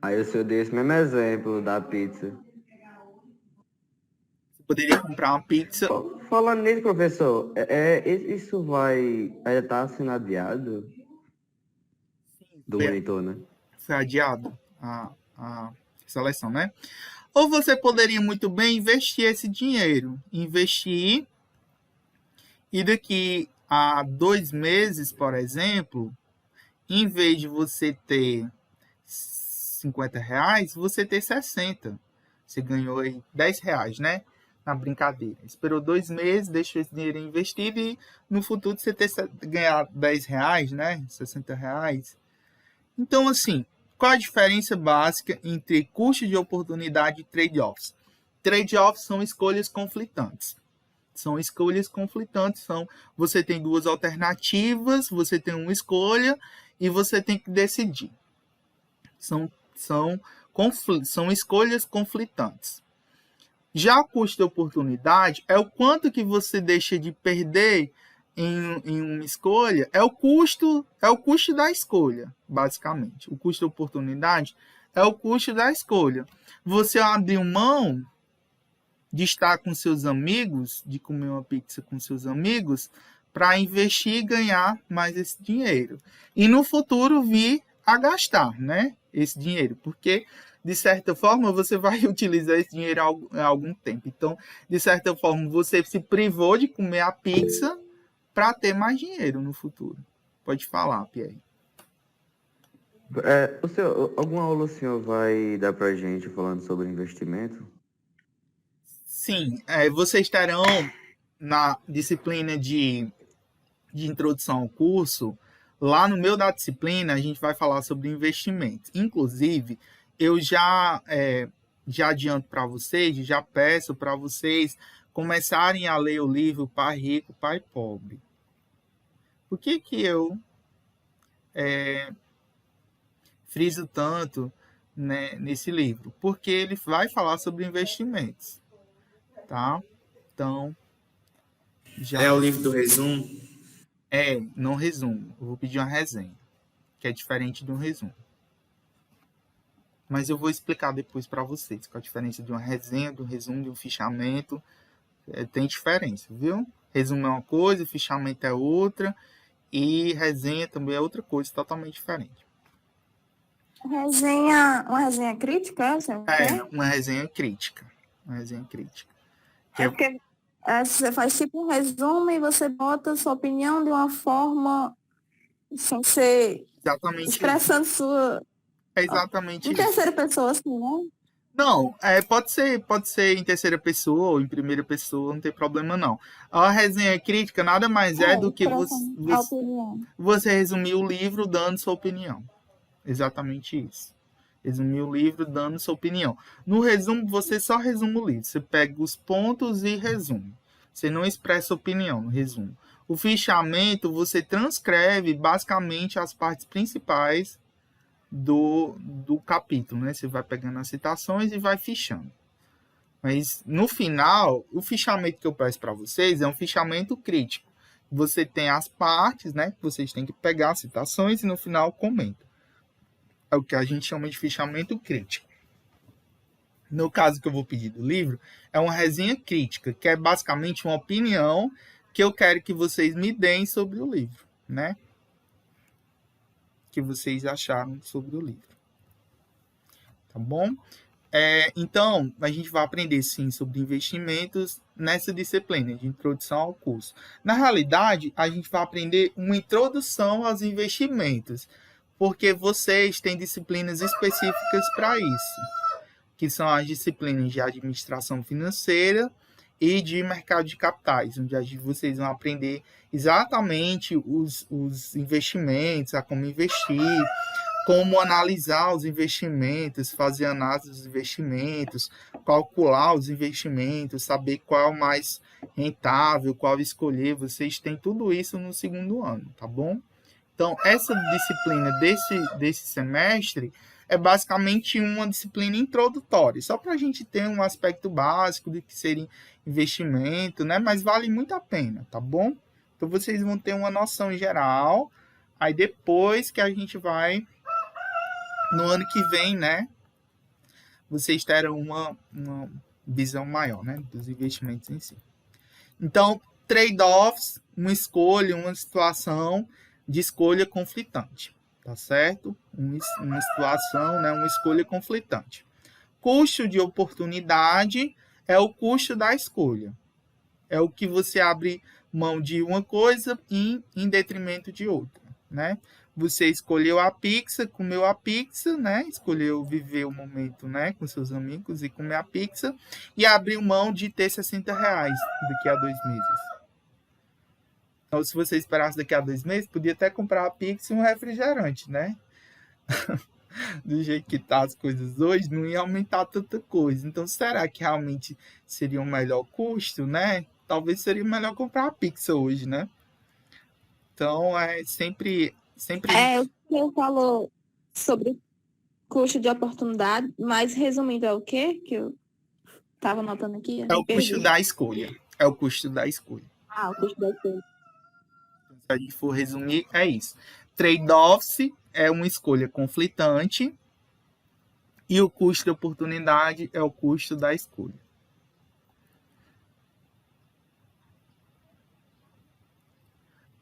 Aí o senhor deu esse mesmo exemplo da pizza. Você poderia comprar uma pizza. Falando nisso, professor, isso vai estar sendo adiado do monitor, né? Foi adiado a seleção, né? Ou você poderia muito bem investir esse dinheiro. Investir e daqui a 2 meses, por exemplo, em vez de você ter R$50, você ter 60. Você ganhou aí R$10, né? Na brincadeira. Esperou 2 meses, deixou esse dinheiro investido e no futuro você ganhar R$10, né? R$60. Então, assim, qual a diferença básica entre custo de oportunidade e trade-offs? Trade-offs são escolhas conflitantes. São escolhas conflitantes. Você tem duas alternativas, você tem uma escolha e você tem que decidir. São escolhas conflitantes. Já o custo de oportunidade é o quanto que você deixa de perder em uma escolha, é o custo da escolha, basicamente. O custo de oportunidade é o custo da escolha. Você abriu mão de estar com seus amigos, de comer uma pizza com seus amigos, para investir e ganhar mais esse dinheiro. E no futuro vir a gastar, né, esse dinheiro, porque, de certa forma, você vai utilizar esse dinheiro há algum tempo. Então, de certa forma, você se privou de comer a pizza para ter mais dinheiro no futuro. Pode falar, Pierre. Alguma aula o senhor vai dar para a gente falando sobre investimento? Sim, vocês estarão na disciplina de introdução ao curso. Lá no meio da disciplina, a gente vai falar sobre investimentos. Inclusive, eu já adianto para vocês, já peço para vocês começarem a ler o livro Pai Rico, Pai Pobre. Por que eu friso tanto, né, nesse livro? Porque ele vai falar sobre investimentos. Tá? Então, já... É o livro do resumo? Não resumo. Eu vou pedir uma resenha, que é diferente de um resumo. Mas eu vou explicar depois para vocês qual a diferença de uma resenha, de um resumo, de um fichamento. Tem diferença, viu? Resumo é uma coisa, fichamento é outra, e resenha também é outra coisa, totalmente diferente. Uma resenha crítica, uma resenha crítica. Uma resenha crítica. Porque você faz tipo um resumo e você bota sua opinião de uma forma sem ser exatamente expressando sua... É exatamente em terceira pessoa, assim, né? Não, pode ser em terceira pessoa ou em primeira pessoa, não tem problema não. A resenha crítica nada mais do que você resumir o livro dando sua opinião. Exatamente isso. Resumir o livro dando sua opinião. No resumo, você só resume o livro. Você pega os pontos e resume. Você não expressa opinião no resumo. O fichamento, você transcreve basicamente as partes principais do capítulo, né? Você vai pegando as citações e vai fichando. Mas, no final, o fichamento que eu peço para vocês é um fichamento crítico. Você tem as partes, né? Que vocês têm que pegar as citações e, no final, comenta. É o que a gente chama de fichamento crítico. No caso que eu vou pedir do livro, é uma resenha crítica, que é basicamente uma opinião que eu quero que vocês me deem sobre o livro, né? Que vocês acharam sobre o livro. Tá bom? Então, a gente vai aprender, sim, sobre investimentos nessa disciplina de introdução ao curso. Na realidade, a gente vai aprender uma introdução aos investimentos, porque vocês têm disciplinas específicas para isso, que são as disciplinas de administração financeira e de mercado de capitais, onde vocês vão aprender exatamente os investimentos, a como investir, como analisar os investimentos, fazer análise dos investimentos, calcular os investimentos, saber qual é o mais rentável, qual escolher. Vocês têm tudo isso no segundo ano, tá bom? Então, essa disciplina desse semestre é basicamente uma disciplina introdutória, só para a gente ter um aspecto básico do que seria investimento, né? Mas vale muito a pena, tá bom? Então, vocês vão ter uma noção geral, aí depois que a gente vai, no ano que vem, né? Vocês terão uma visão maior, né? Dos investimentos em si. Então, trade-offs, uma escolha, uma situação de escolha conflitante, tá certo? Uma situação, né? Uma escolha conflitante. Custo de oportunidade é o custo da escolha. É o que você abre mão de uma coisa em detrimento de outra, né? Você escolheu a pizza, comeu a pizza, né? Escolheu viver o momento, né? Com seus amigos e comer a pizza e abriu mão de ter R$60 daqui a 2 meses. Então, se você esperasse daqui a 2 meses, podia até comprar a pizza e um refrigerante, né? Do jeito que tá as coisas hoje, não ia aumentar tanta coisa. Então, será que realmente seria um melhor custo, né? talvez seria melhor comprar a pizza hoje, né? Então, sempre É, o que eu falou sobre custo de oportunidade, mas resumindo, é o quê que eu estava anotando aqui? Eu é me o custo perdi. da escolha. É o custo da escolha. Ah, o custo da escolha. Se a gente for resumir, é isso. Trade-offs é uma escolha conflitante e o custo de oportunidade é o custo da escolha.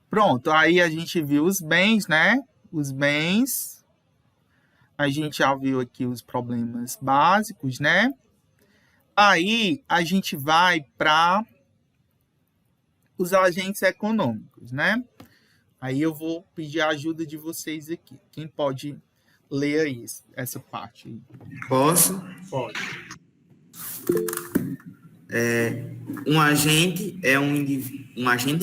Pronto, aí a gente viu os bens, né? Os bens. A gente já viu aqui os problemas básicos, né? Aí a gente vai para os agentes econômicos, né? Aí eu vou pedir a ajuda de vocês aqui. Quem pode ler aí essa parte aí? Posso? Pode. Um agente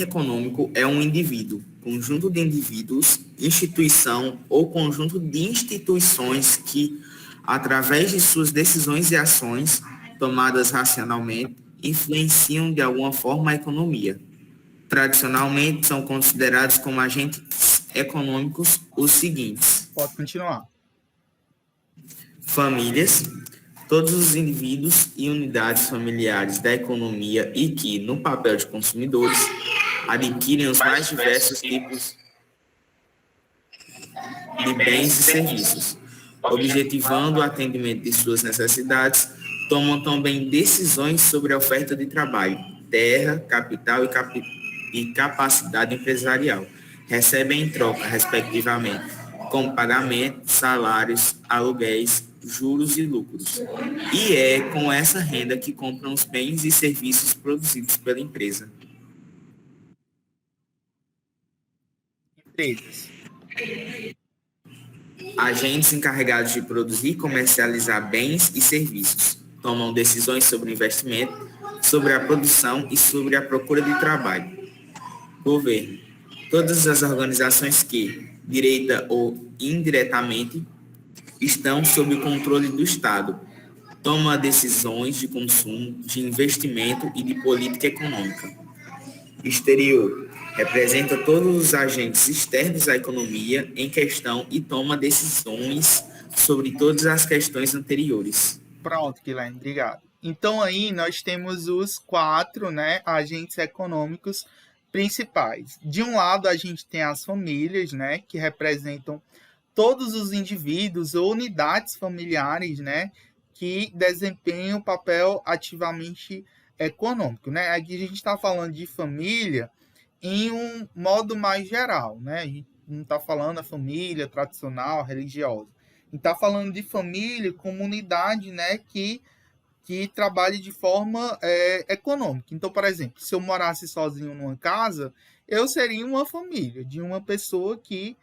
econômico é um indivíduo, conjunto de indivíduos, instituição ou conjunto de instituições que, através de suas decisões e ações tomadas racionalmente, influenciam de alguma forma a economia. Tradicionalmente, são considerados como agentes econômicos os seguintes: Pode continuar. famílias, todos os indivíduos e unidades familiares da economia e que, no papel de consumidores, adquirem os mais diversos tipos de bens e serviços, objetivando o atendimento de suas necessidades, tomam também decisões sobre a oferta de trabalho, terra, capital e capacidade empresarial. Recebem em troca, respectivamente, como pagamento, salários, aluguéis, juros e lucros. E é com essa renda que compram os bens e serviços produzidos pela empresa. Empresas. Agentes encarregados de produzir e comercializar bens e serviços tomam decisões sobre o investimento, sobre a produção e sobre a procura de trabalho. Governo. Todas as organizações que, direta ou indiretamente, estão sob o controle do Estado, tomam decisões de consumo, de investimento e de política econômica. Exterior. Representa todos os agentes externos à economia em questão e toma decisões sobre todas as questões anteriores. Pronto, Guilherme, obrigado. Então aí nós temos os 4, né, agentes econômicos principais. De um lado a gente tem as famílias, né, que representam todos os indivíduos ou unidades familiares, né, que desempenham papel ativamente econômico, né? Aqui a gente está falando de família em um modo mais geral, né? A gente não está falando da família tradicional, religiosa. A gente está falando de família, comunidade, né? Que trabalhe de forma econômica. Então, por exemplo, se eu morasse sozinho numa casa, eu seria uma família de uma pessoa que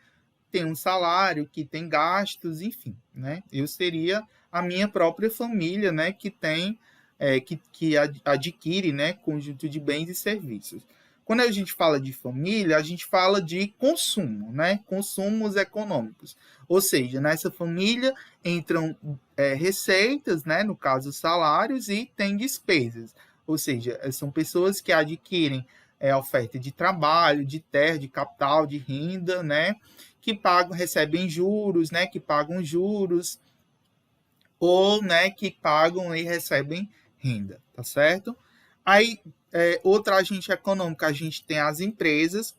tem um salário, que tem gastos, enfim, né? Eu seria a minha própria família, né? Que tem, que adquire, né? Conjunto de bens e serviços. Quando a gente fala de família, a gente fala de consumo, né? Consumos econômicos. Ou seja, nessa família entram receitas, né? No caso, salários, e tem despesas. Ou seja, são pessoas que adquirem oferta de trabalho, de terra, de capital, de renda, né? Que recebem juros, né? Que pagam juros, ou, né? Que pagam e recebem renda, tá certo? Aí, outra agente econômica, a gente tem as empresas.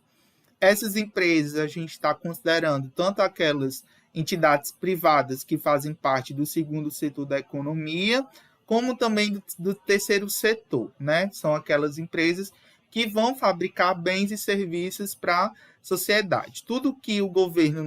Essas empresas a gente está considerando tanto aquelas entidades privadas que fazem parte do segundo setor da economia, como também do terceiro setor, né? São aquelas empresas que vão fabricar bens e serviços para a sociedade. Tudo que o governo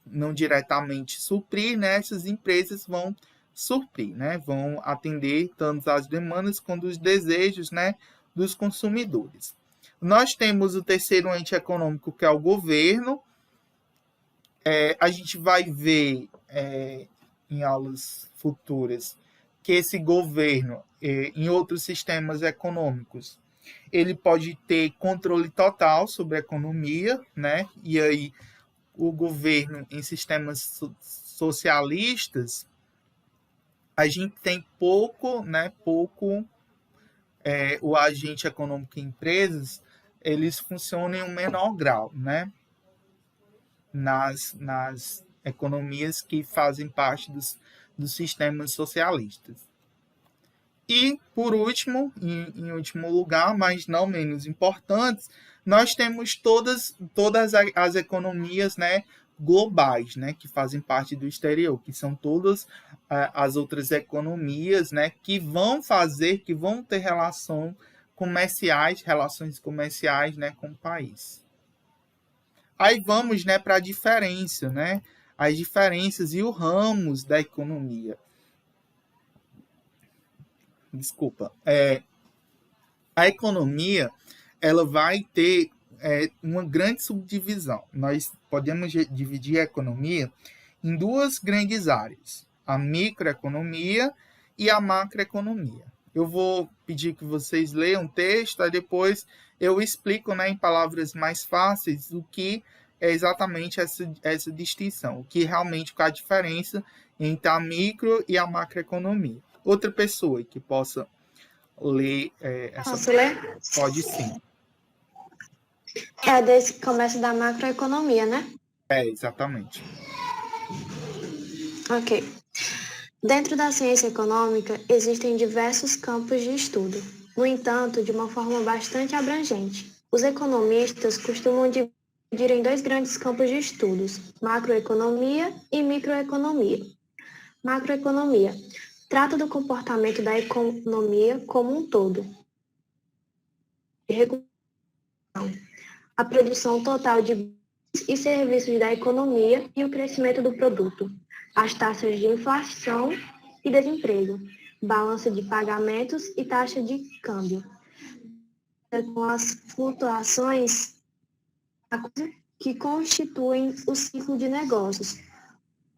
não diretamente suprir, né? Essas empresas vão suprir, né? Vão atender tanto as demandas quanto os desejos, né? Dos consumidores. Nós temos o terceiro ente econômico, que é o governo. A gente vai ver em aulas futuras que esse governo, em outros sistemas econômicos, ele pode ter controle total sobre a economia, né? E aí o governo em sistemas socialistas, a gente tem pouco o agente econômico e empresas, eles funcionam em um menor grau, né? Nas economias que fazem parte dos sistemas socialistas. E, por último, em último lugar, mas não menos importantes, nós temos todas as economias, né, globais, né, que fazem parte do exterior, que são todas as outras economias, né, que vão ter relações comerciais, né, com o país. Aí vamos, né, para a diferença, né, as diferenças e os ramos da economia. Desculpa. A economia, ela vai ter uma grande subdivisão. Nós podemos dividir a economia em duas grandes áreas, a microeconomia e a macroeconomia. Eu vou pedir que vocês leiam o texto, aí depois eu explico, né, em palavras mais fáceis o que é exatamente essa distinção, o que realmente qual a diferença entre a micro e a macroeconomia. Outra pessoa que possa ler essa. Posso ler? Pode sim. É desse que começa da macroeconomia, né? Exatamente. Ok. Dentro da ciência econômica, existem diversos campos de estudo. No entanto, de uma forma bastante abrangente. Os economistas costumam dividir em dois grandes campos de estudos, macroeconomia e microeconomia. Macroeconomia trata do comportamento da economia como um todo. A produção total de bens e serviços da economia e o crescimento do produto, as taxas de inflação e desemprego, balança de pagamentos e taxa de câmbio. Com as flutuações que constituem o ciclo de negócios,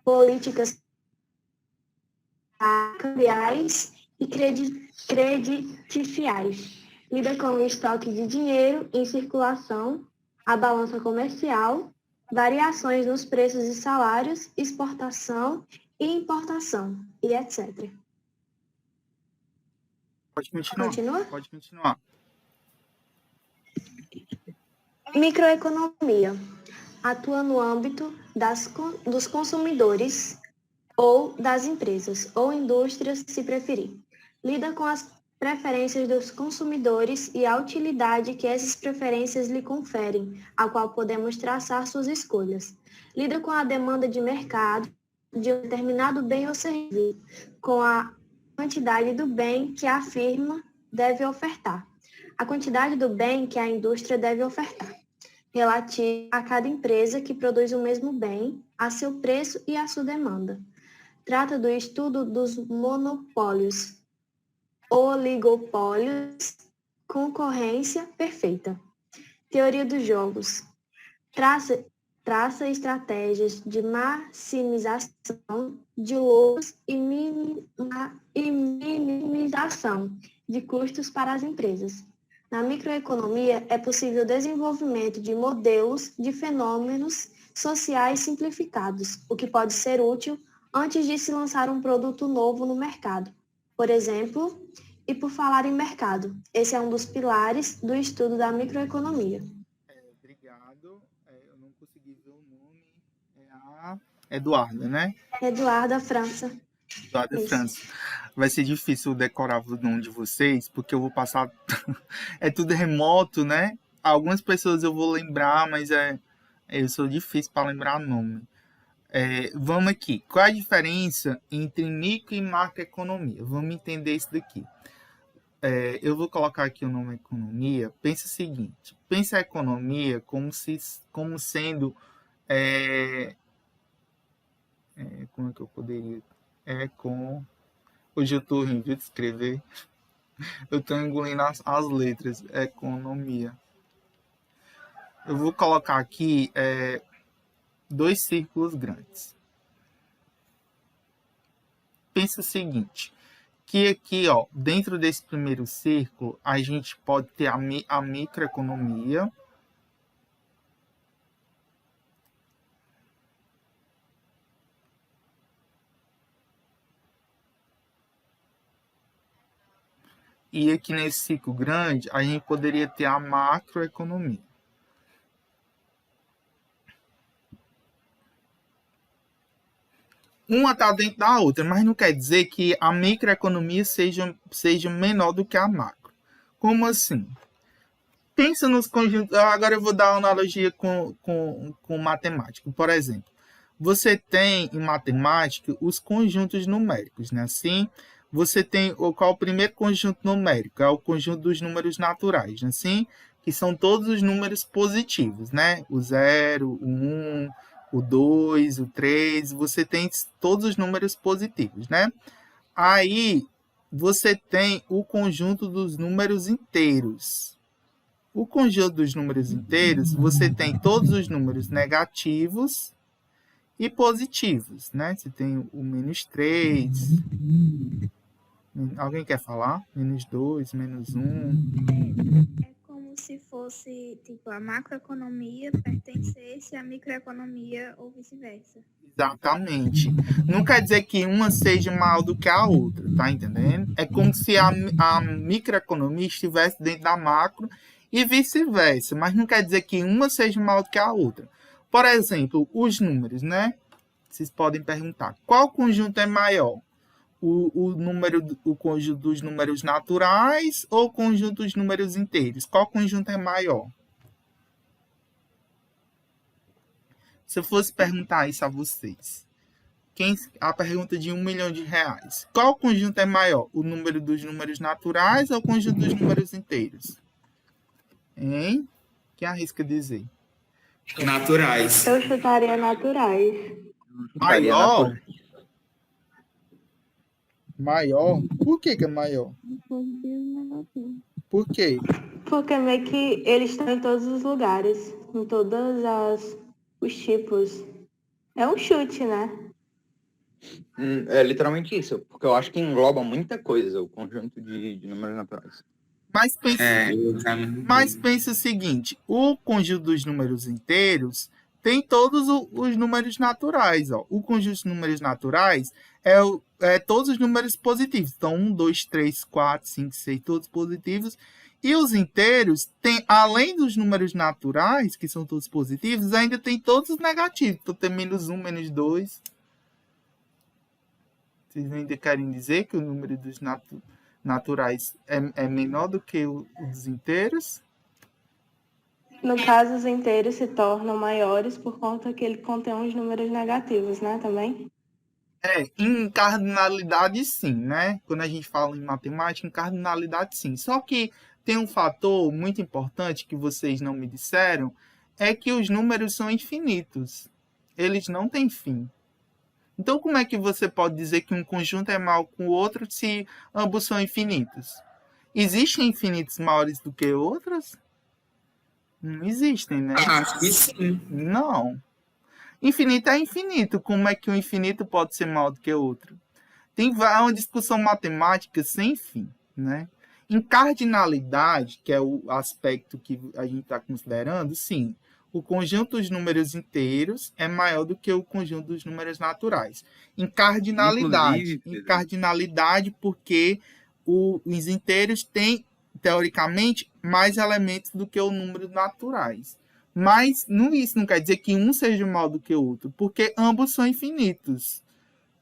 políticas cambiais e crediticiais. Lida com o estoque de dinheiro em circulação, a balança comercial, variações nos preços e salários, exportação e importação, e etc. Pode continuar. Continua? Pode continuar. Microeconomia atua no âmbito dos consumidores ou das empresas, ou indústrias, se preferir. Lida com as preferências dos consumidores e a utilidade que essas preferências lhe conferem, a qual podemos traçar suas escolhas. Lida com a demanda de mercado de um determinado bem ou serviço, com a quantidade do bem que a firma deve ofertar, a quantidade do bem que a indústria deve ofertar, relativa a cada empresa que produz o mesmo bem, a seu preço e a sua demanda. Trata do estudo dos monopólios, oligopólios, concorrência perfeita. Teoria dos jogos. Traça estratégias de maximização de lucros e minimização de custos para as empresas. Na microeconomia, é possível o desenvolvimento de modelos de fenômenos sociais simplificados, o que pode ser útil antes de se lançar um produto novo no mercado. Por exemplo, e por falar em mercado, esse é um dos pilares do estudo da microeconomia. Obrigado. Eu não consegui ver o nome. É a Eduarda, né? Eduarda França. Eduarda Isso. França. Vai ser difícil decorar o nome de vocês, porque eu vou passar. É tudo remoto, né? Algumas pessoas eu vou lembrar, mas eu sou difícil para lembrar o nome. Vamos aqui. Qual é a diferença entre micro e macroeconomia? Vamos entender isso daqui. Eu vou colocar aqui o nome economia. Pensa o seguinte: pensa a economia como sendo. Como é que eu poderia? Hoje eu estou rindo de escrever. Eu estou engolindo as letras. Economia. Eu vou colocar aqui dois círculos grandes. Pensa o seguinte, que aqui, ó, dentro desse primeiro círculo, a gente pode ter a microeconomia, E aqui nesse ciclo grande, a gente poderia ter a macroeconomia. Uma está dentro da outra, mas não quer dizer que a microeconomia seja menor do que a macro. Como assim? Pensa nos conjuntos. Agora eu vou dar uma analogia com matemática. Por exemplo, você tem em matemática os conjuntos numéricos, né? Assim, você tem qual é o primeiro conjunto numérico? É o conjunto dos números naturais, né? Assim, que são todos os números positivos, né? O 0, o 1, o 2, o 3, você tem todos os números positivos, né? Aí você tem o conjunto dos números inteiros. O conjunto dos números inteiros, você tem todos os números negativos e positivos, né? Você tem o -3. Alguém quer falar? -2, -1. É como se fosse, tipo, a macroeconomia pertencesse à microeconomia ou vice-versa. Exatamente. Não quer dizer que uma seja maior do que a outra, tá entendendo? É como se a microeconomia estivesse dentro da macro e vice-versa, mas não quer dizer que uma seja maior do que a outra. Por exemplo, os números, né? Vocês podem perguntar, qual conjunto é maior? O conjunto dos números naturais ou o conjunto dos números inteiros? Qual conjunto é maior? Se eu fosse perguntar isso a vocês, a pergunta de R$1 milhão, qual conjunto é maior? O número dos números naturais ou o conjunto dos números inteiros? Hein? Quem arrisca dizer? Naturais. Eu chutaria naturais. Maior? Maior? Por que é maior? Por quê? Porque meio que eles estão em todos os lugares, em todos os tipos. É um chute, né? É literalmente isso, porque eu acho que engloba muita coisa, o conjunto de números naturais. Mas pensa o seguinte, o conjunto dos números inteiros tem todos os números naturais. Ó. O conjunto de números naturais é todos os números positivos. Então, 1, 2, 3, 4, 5, 6, todos positivos. E os inteiros, além dos números naturais, que são todos positivos, ainda tem todos os negativos. Então, tem -1, -2. Vocês ainda querem dizer que o número dos naturais é menor do que o dos inteiros? No caso, os inteiros se tornam maiores por conta que ele contém uns números negativos, né, também? Em cardinalidade, sim, né? Quando a gente fala em matemática, em cardinalidade, sim. Só que tem um fator muito importante que vocês não me disseram, é que os números são infinitos. Eles não têm fim. Então, como é que você pode dizer que um conjunto é maior com o outro se ambos são infinitos? Existem infinitos maiores do que outros? Não existem, né? Acho que sim. Não. Infinito é infinito. Como é que o infinito pode ser maior do que o outro? Tem uma discussão matemática sem fim, né? Em cardinalidade, que é o aspecto que a gente está considerando, sim, o conjunto dos números inteiros é maior do que o conjunto dos números naturais. Em cardinalidade, porque os inteiros têm, teoricamente, mais elementos do que os números naturais. Mas isso não quer dizer que um seja maior do que o outro, porque ambos são infinitos.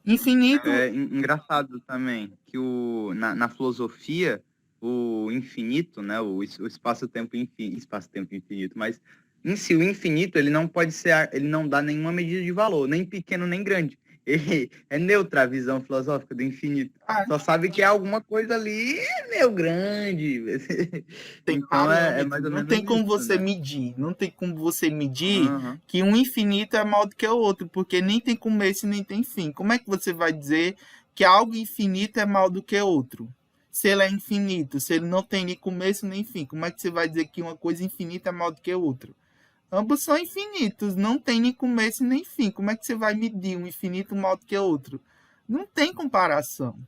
Infinito... É engraçado também que na filosofia, o infinito, né, o espaço-tempo infinito, mas em si o infinito ele não pode ser, ele não dá nenhuma medida de valor, nem pequeno nem grande. Ele é neutra a visão filosófica do infinito. Só sabe que é alguma coisa ali meio grande. Então é mais ou menos. Não tem como você medir. Não tem como você medir que um infinito é maior do que o outro, porque nem tem começo nem tem fim. Como é que você vai dizer que algo infinito é maior do que outro? Se ele é infinito, se ele não tem nem começo nem fim, como é que você vai dizer que uma coisa infinita é maior do que outra? Ambos são infinitos, não tem nem começo nem fim. Como é que você vai medir um infinito maior do que outro? Não tem comparação.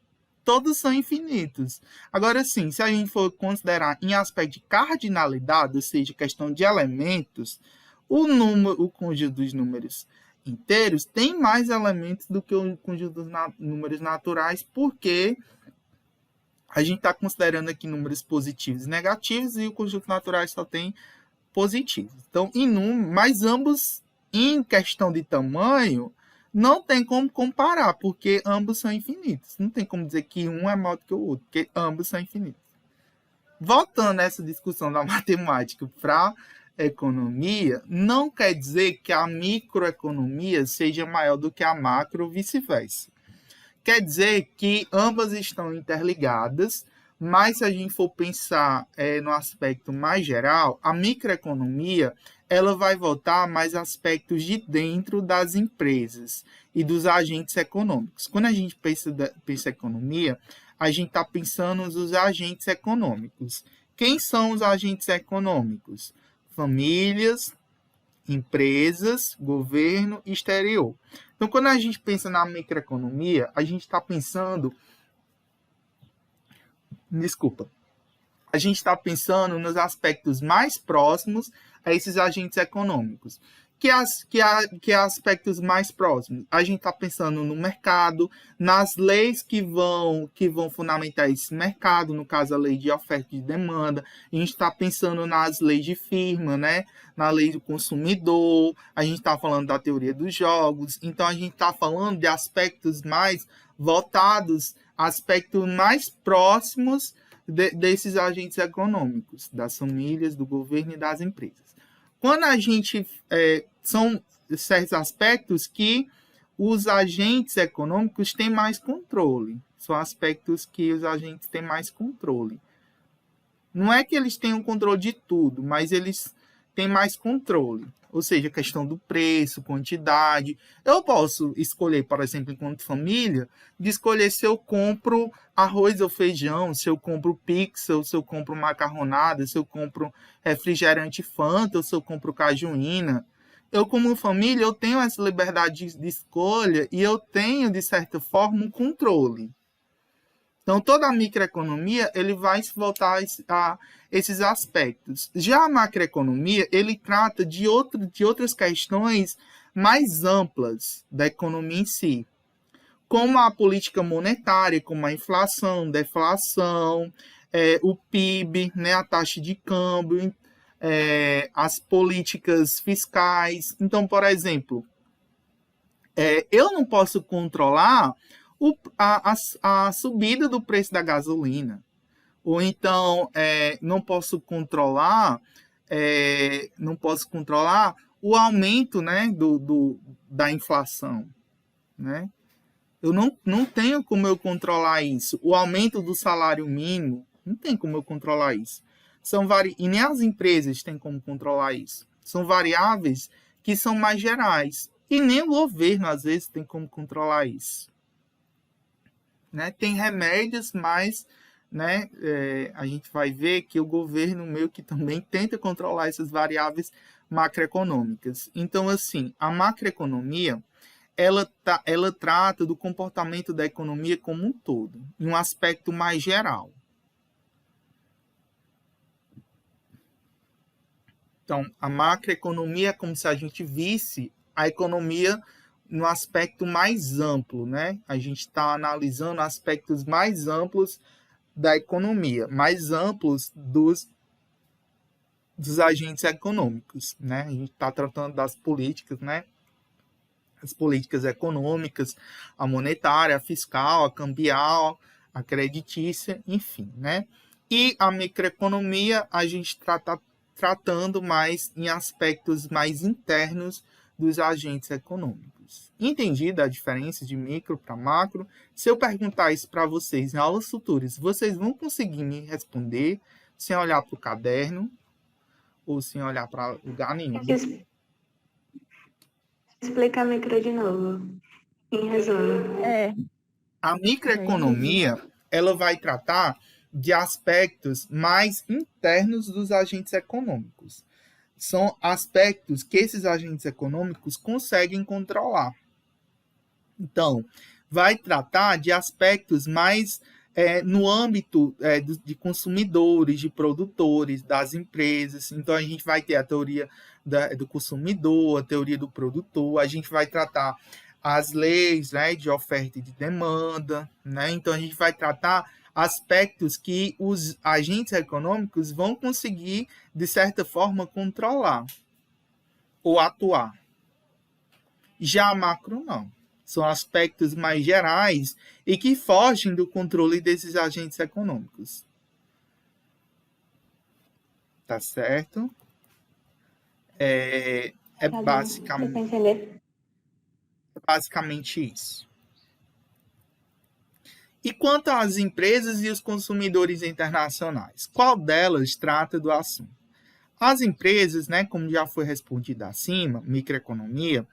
Todos são infinitos. Agora sim, se a gente for considerar em aspecto de cardinalidade, ou seja, questão de elementos, o conjunto dos números inteiros tem mais elementos do que o conjunto dos números naturais, porque A gente está considerando aqui números positivos e negativos, e o conjunto natural só tem positivos. Então, mas ambos, em questão de tamanho, não tem como comparar, porque ambos são infinitos. Não tem como dizer que um é maior do que o outro, porque ambos são infinitos. Voltando a essa discussão da matemática para a economia, não quer dizer que a microeconomia seja maior do que a macro ou vice-versa. Quer dizer que ambas estão interligadas, mas se a gente for pensar no aspecto mais geral, a microeconomia ela vai voltar mais aspectos de dentro das empresas e dos agentes econômicos. Quando a gente pensa economia, a gente está pensando nos agentes econômicos. Quem são os agentes econômicos? Famílias, empresas, governo e exterior. Então, quando a gente pensa na microeconomia, a gente está pensando... A gente está pensando nos aspectos mais próximos a esses agentes econômicos. Que aspectos mais próximos? A gente está pensando no mercado, nas leis que vão fundamentar esse mercado, no caso a lei de oferta e de demanda. A gente está pensando nas leis de firma, né? Na lei do consumidor. A gente está falando da teoria dos jogos. Então a gente está falando de aspectos mais voltados, aspectos mais próximos desses agentes econômicos, das famílias, do governo e das empresas. Quando a gente... são certos aspectos que os agentes econômicos têm mais controle. São aspectos que os agentes têm mais controle. Não é que eles tenham controle de tudo, mas eles têm mais controle. Ou seja, questão do preço, quantidade. Eu posso escolher, por exemplo, enquanto família, de escolher se eu compro arroz ou feijão, se eu compro pixel, se eu compro macarronada, se eu compro refrigerante Fanta, ou se eu compro cajuína. Eu, como família, eu tenho essa liberdade de escolha e eu tenho, de certa forma, um controle. Então, toda a microeconomia ele vai se voltar a esses aspectos. Já a macroeconomia, ele trata de outras questões mais amplas da economia em si, como a política monetária, como a inflação, deflação, o PIB, né, a taxa de câmbio, as políticas fiscais. Então, por exemplo, eu não posso controlar a subida do preço da gasolina. Ou então, não posso controlar o aumento, né, da inflação. Né? Eu não tenho como eu controlar isso. O aumento do salário mínimo, não tem como eu controlar isso. E nem as empresas têm como controlar isso. São variáveis que são mais gerais. E nem o governo, às vezes, tem como controlar isso. Né? Tem remédios, mas né, a gente vai ver que o governo meio que também tenta controlar essas variáveis macroeconômicas. Então, assim, a macroeconomia ela trata do comportamento da economia como um todo, em um aspecto mais geral. Então, a macroeconomia é como se a gente visse a economia no aspecto mais amplo, né? A gente está analisando aspectos mais amplos da economia, mais amplos dos agentes econômicos, né? A gente está tratando das políticas, né? As políticas econômicas, a monetária, a fiscal, a cambial, a creditícia, enfim, né? E a microeconomia a gente está tratando mais em aspectos mais internos dos agentes econômicos. Entendida a diferença de micro para macro? Se eu perguntar isso para vocês em aulas futuras, vocês vão conseguir me responder sem olhar para o caderno ou sem olhar para lugar nenhum? Explica a micro de novo, em resumo. A microeconomia, ela vai tratar de aspectos mais internos dos agentes econômicos. São aspectos que esses agentes econômicos conseguem controlar. Então, vai tratar de aspectos mais no âmbito de consumidores, de produtores, das empresas. Então, a gente vai ter a teoria do consumidor, a teoria do produtor, a gente vai tratar as leis, né, de oferta e de demanda, né? Então, a gente vai tratar aspectos que os agentes econômicos vão conseguir, de certa forma, controlar ou atuar. Já a macro, não. São aspectos mais gerais e que fogem do controle desses agentes econômicos. Tá certo? É basicamente isso. E quanto às empresas e os consumidores internacionais? Qual delas trata do assunto? As empresas, né, como já foi respondido acima, microeconomia,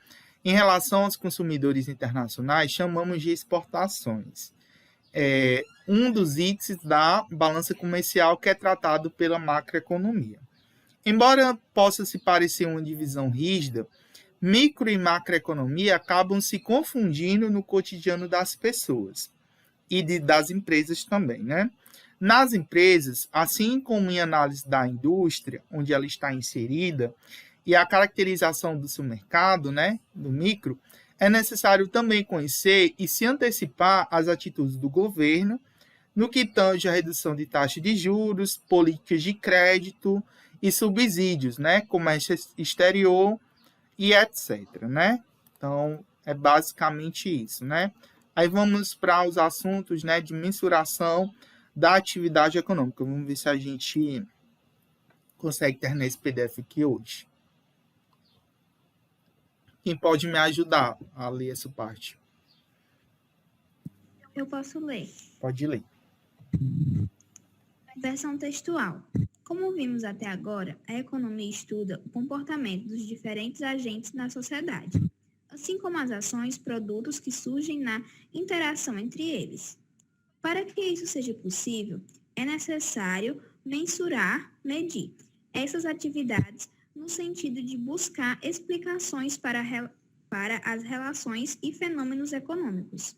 em relação aos consumidores internacionais, chamamos de exportações. Um dos itens da balança comercial que é tratado pela macroeconomia. Embora possa se parecer uma divisão rígida, micro e macroeconomia acabam se confundindo no cotidiano das pessoas e das empresas também, né? Nas empresas, assim como em análise da indústria, onde ela está inserida, e a caracterização do seu mercado, né, do micro, é necessário também conhecer e se antecipar às atitudes do governo no que tange a redução de taxa de juros, políticas de crédito e subsídios, né, comércio exterior e etc, né? Então, é basicamente isso, né? Aí vamos para os assuntos, né, de mensuração da atividade econômica. Vamos ver se a gente consegue terminar esse PDF aqui hoje. Quem pode me ajudar a ler essa parte? Eu posso ler. Pode ler. Versão textual. Como vimos até agora, a economia estuda o comportamento dos diferentes agentes na sociedade, assim como as ações, produtos que surgem na interação entre eles. Para que isso seja possível, é necessário mensurar, medir essas atividades no sentido de buscar explicações para as relações e fenômenos econômicos.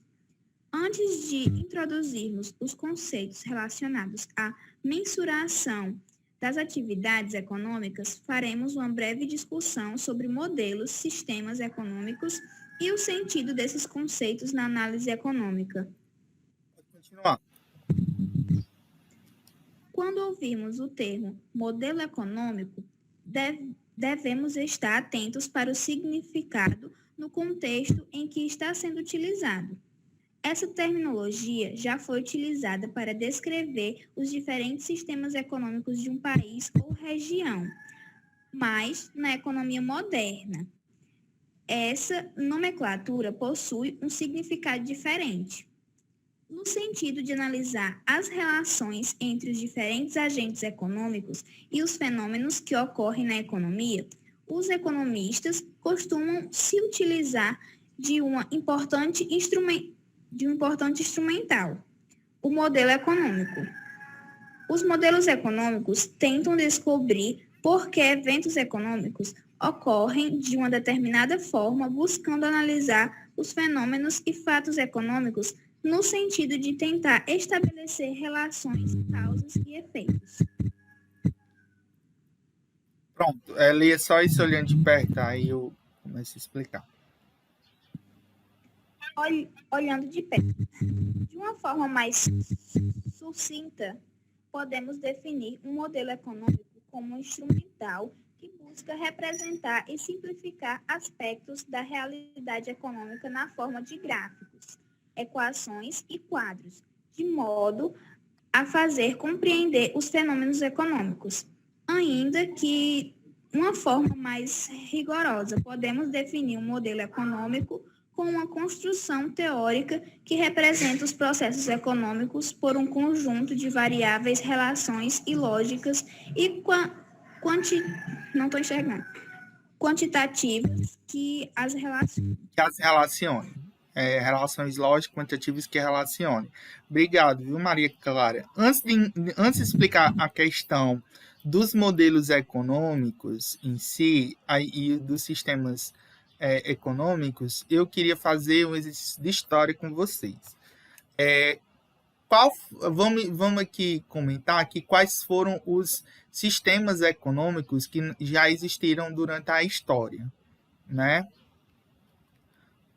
Antes de introduzirmos os conceitos relacionados à mensuração das atividades econômicas, faremos uma breve discussão sobre modelos, sistemas econômicos e o sentido desses conceitos na análise econômica. Pode continuar. Quando ouvirmos o termo modelo econômico, devemos estar atentos para o significado no contexto em que está sendo utilizado. Essa terminologia já foi utilizada para descrever os diferentes sistemas econômicos de um país ou região, mas na economia moderna, essa nomenclatura possui um significado diferente, no sentido de analisar as relações entre os diferentes agentes econômicos e os fenômenos que ocorrem na economia. Os economistas costumam se utilizar de um importante instrumental, o modelo econômico. Os modelos econômicos tentam descobrir por que eventos econômicos ocorrem de uma determinada forma, buscando analisar os fenômenos e fatos econômicos no sentido de tentar estabelecer relações, causas e efeitos. Pronto, leia só isso olhando de perto, aí eu começo a explicar. Olhando de perto. De uma forma mais sucinta, podemos definir um modelo econômico como um instrumental que busca representar e simplificar aspectos da realidade econômica na forma de gráficos, equações e quadros, de modo a fazer compreender os fenômenos econômicos. Ainda que, uma forma mais rigorosa, podemos definir um modelo econômico com uma construção teórica que representa os processos econômicos por um conjunto de variáveis, relações e lógicas e quantitativas que as relacionem. Relações lógicas, quantitativas que relacionem. Obrigado, viu, Maria Clara? Antes de explicar a questão dos modelos econômicos em si e dos sistemas econômicos, eu queria fazer um exercício de história com vocês. Vamos aqui comentar aqui quais foram os sistemas econômicos que já existiram durante a história, né?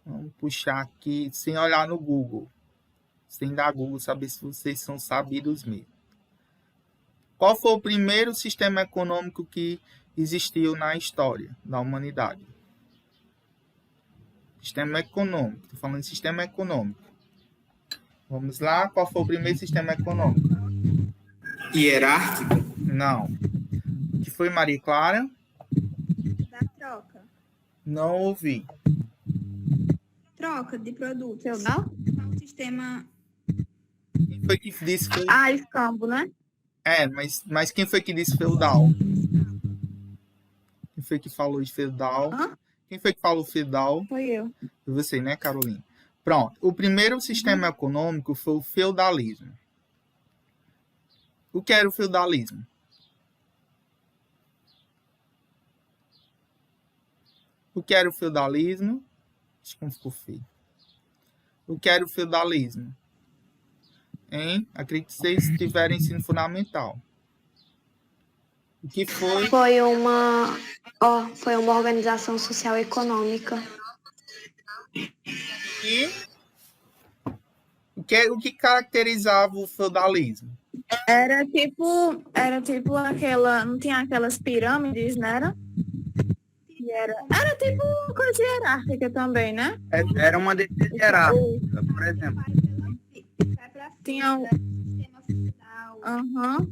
Vamos puxar aqui sem olhar no Google. Sem dar Google, saber se vocês são sabidos mesmo. Qual foi o primeiro sistema econômico que existiu na história da humanidade? Sistema econômico. Estou falando de sistema econômico. Vamos lá. Qual foi o primeiro sistema econômico? Hierárquico? Não. O que foi, Maria Clara? Da troca. Não ouvi. Troca de produtos. Feudal? É um sistema... Quem foi que disse feudal? Ah, escambo, né? Mas quem foi que disse feudal? Quem foi que falou de feudal? Hã? Quem foi que falou feudal? Foi eu. Você, né, Carolina? Pronto. O primeiro sistema econômico foi o feudalismo. O que era o feudalismo? O que era o feudalismo? Acho que não ficou feio. O que era o feudalismo? Hein? Acredito que vocês tiverem ensino fundamental. O que foi? Foi uma organização social econômica. E o que caracterizava o feudalismo? Era tipo aquela, não tinha aquelas pirâmides, né? Era tipo uma coisa hierárquica também, né? Era uma defesa hierárquica, por exemplo. Tinha um... Aham.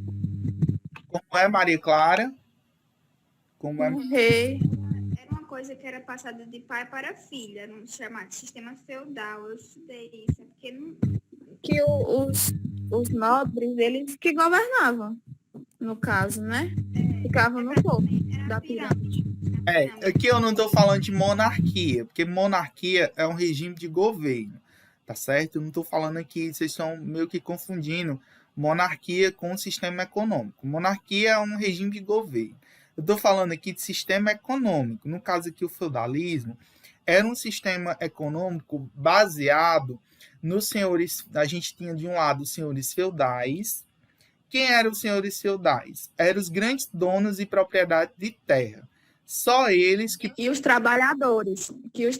Como é, Maria Clara? Como é? Um rei. Era uma coisa que era passada de pai para filha, era um chamado sistema feudal. Eu estudei isso, porque não... Que os nobres, eles que governavam, no caso, né? Ficavam no topo da pirâmide. Aqui eu não estou falando de monarquia, porque monarquia é um regime de governo, tá certo? Eu não estou falando aqui, vocês estão meio que confundindo monarquia com sistema econômico. Monarquia é um regime de governo. Eu estou falando aqui de sistema econômico. No caso aqui, o feudalismo era um sistema econômico baseado nos senhores. A gente tinha de um lado os senhores feudais. Quem eram os senhores feudais? Eram os grandes donos e propriedades de terra. Só eles que... E os trabalhadores, os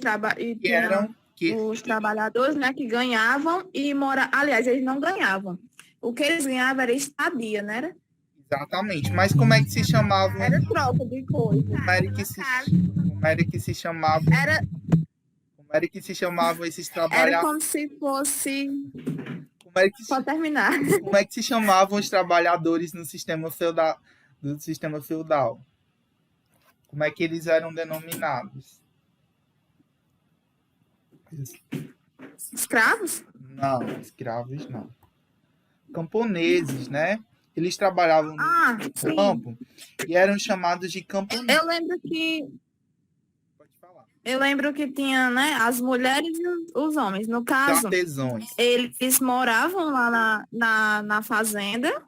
trabalhadores, né, que ganhavam e moravam. Aliás, eles não ganhavam. O que eles ganhavam era estadia, né? Era? Exatamente. Mas como é que se chamavam? Era troca de coisa. Como era que se chamavam? Como era que se chamavam esses Era trabalhadores? como se fosse... Pode terminar. Como é que se chamavam os trabalhadores no sistema feudal? Como é que eles eram denominados? Escravos? Não, escravos não. Camponeses, né? Eles trabalhavam no campo e eram chamados de camponeses. Eu lembro que tinha, né, as mulheres e os homens. No caso, artesãos. Eles moravam lá na fazenda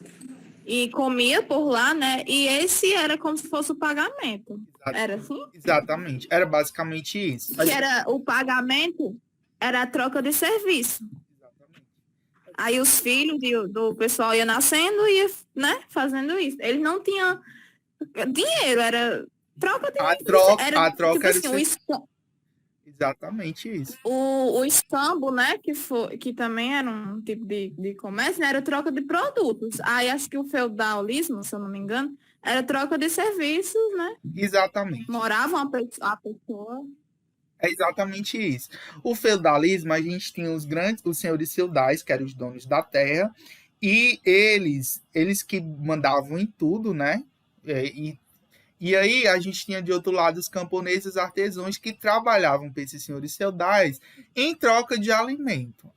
e comia por lá, né? E esse era como se fosse o pagamento. Era assim? Exatamente. Era basicamente isso. Que era o pagamento, era a troca de serviço. Exatamente. Aí os filhos do pessoal iam nascendo e ia, né, fazendo isso. Eles não tinham dinheiro, era troca de... A troca tipo era assim, exatamente isso. O escambo, né, que também era um tipo de comércio, né, era troca de produtos. Aí acho que o feudalismo, se eu não me engano, era troca de serviços, né? Exatamente. Morava a pessoa. É exatamente isso. O feudalismo, a gente tinha os senhores feudais, que eram os donos da terra, e eles que mandavam em tudo, né? E aí a gente tinha de outro lado os camponeses, os artesãos que trabalhavam para esses senhores feudais em troca de alimento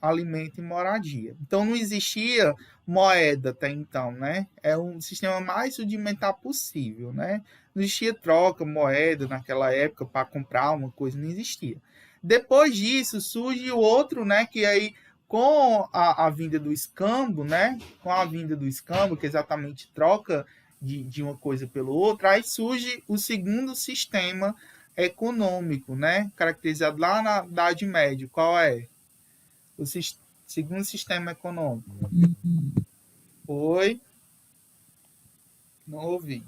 e moradia. Então não existia moeda até então, né? É um sistema mais rudimentar possível, né? Não existia troca, moeda naquela época para comprar uma coisa, não existia. Depois disso surge o outro, né? Que aí com a vinda do escambo, né? Com a vinda do escambo, que é exatamente troca de uma coisa pelo outra, aí surge o segundo sistema econômico, né? Caracterizado lá na Idade Média. Qual é? O segundo sistema econômico. Oi? Não ouvi.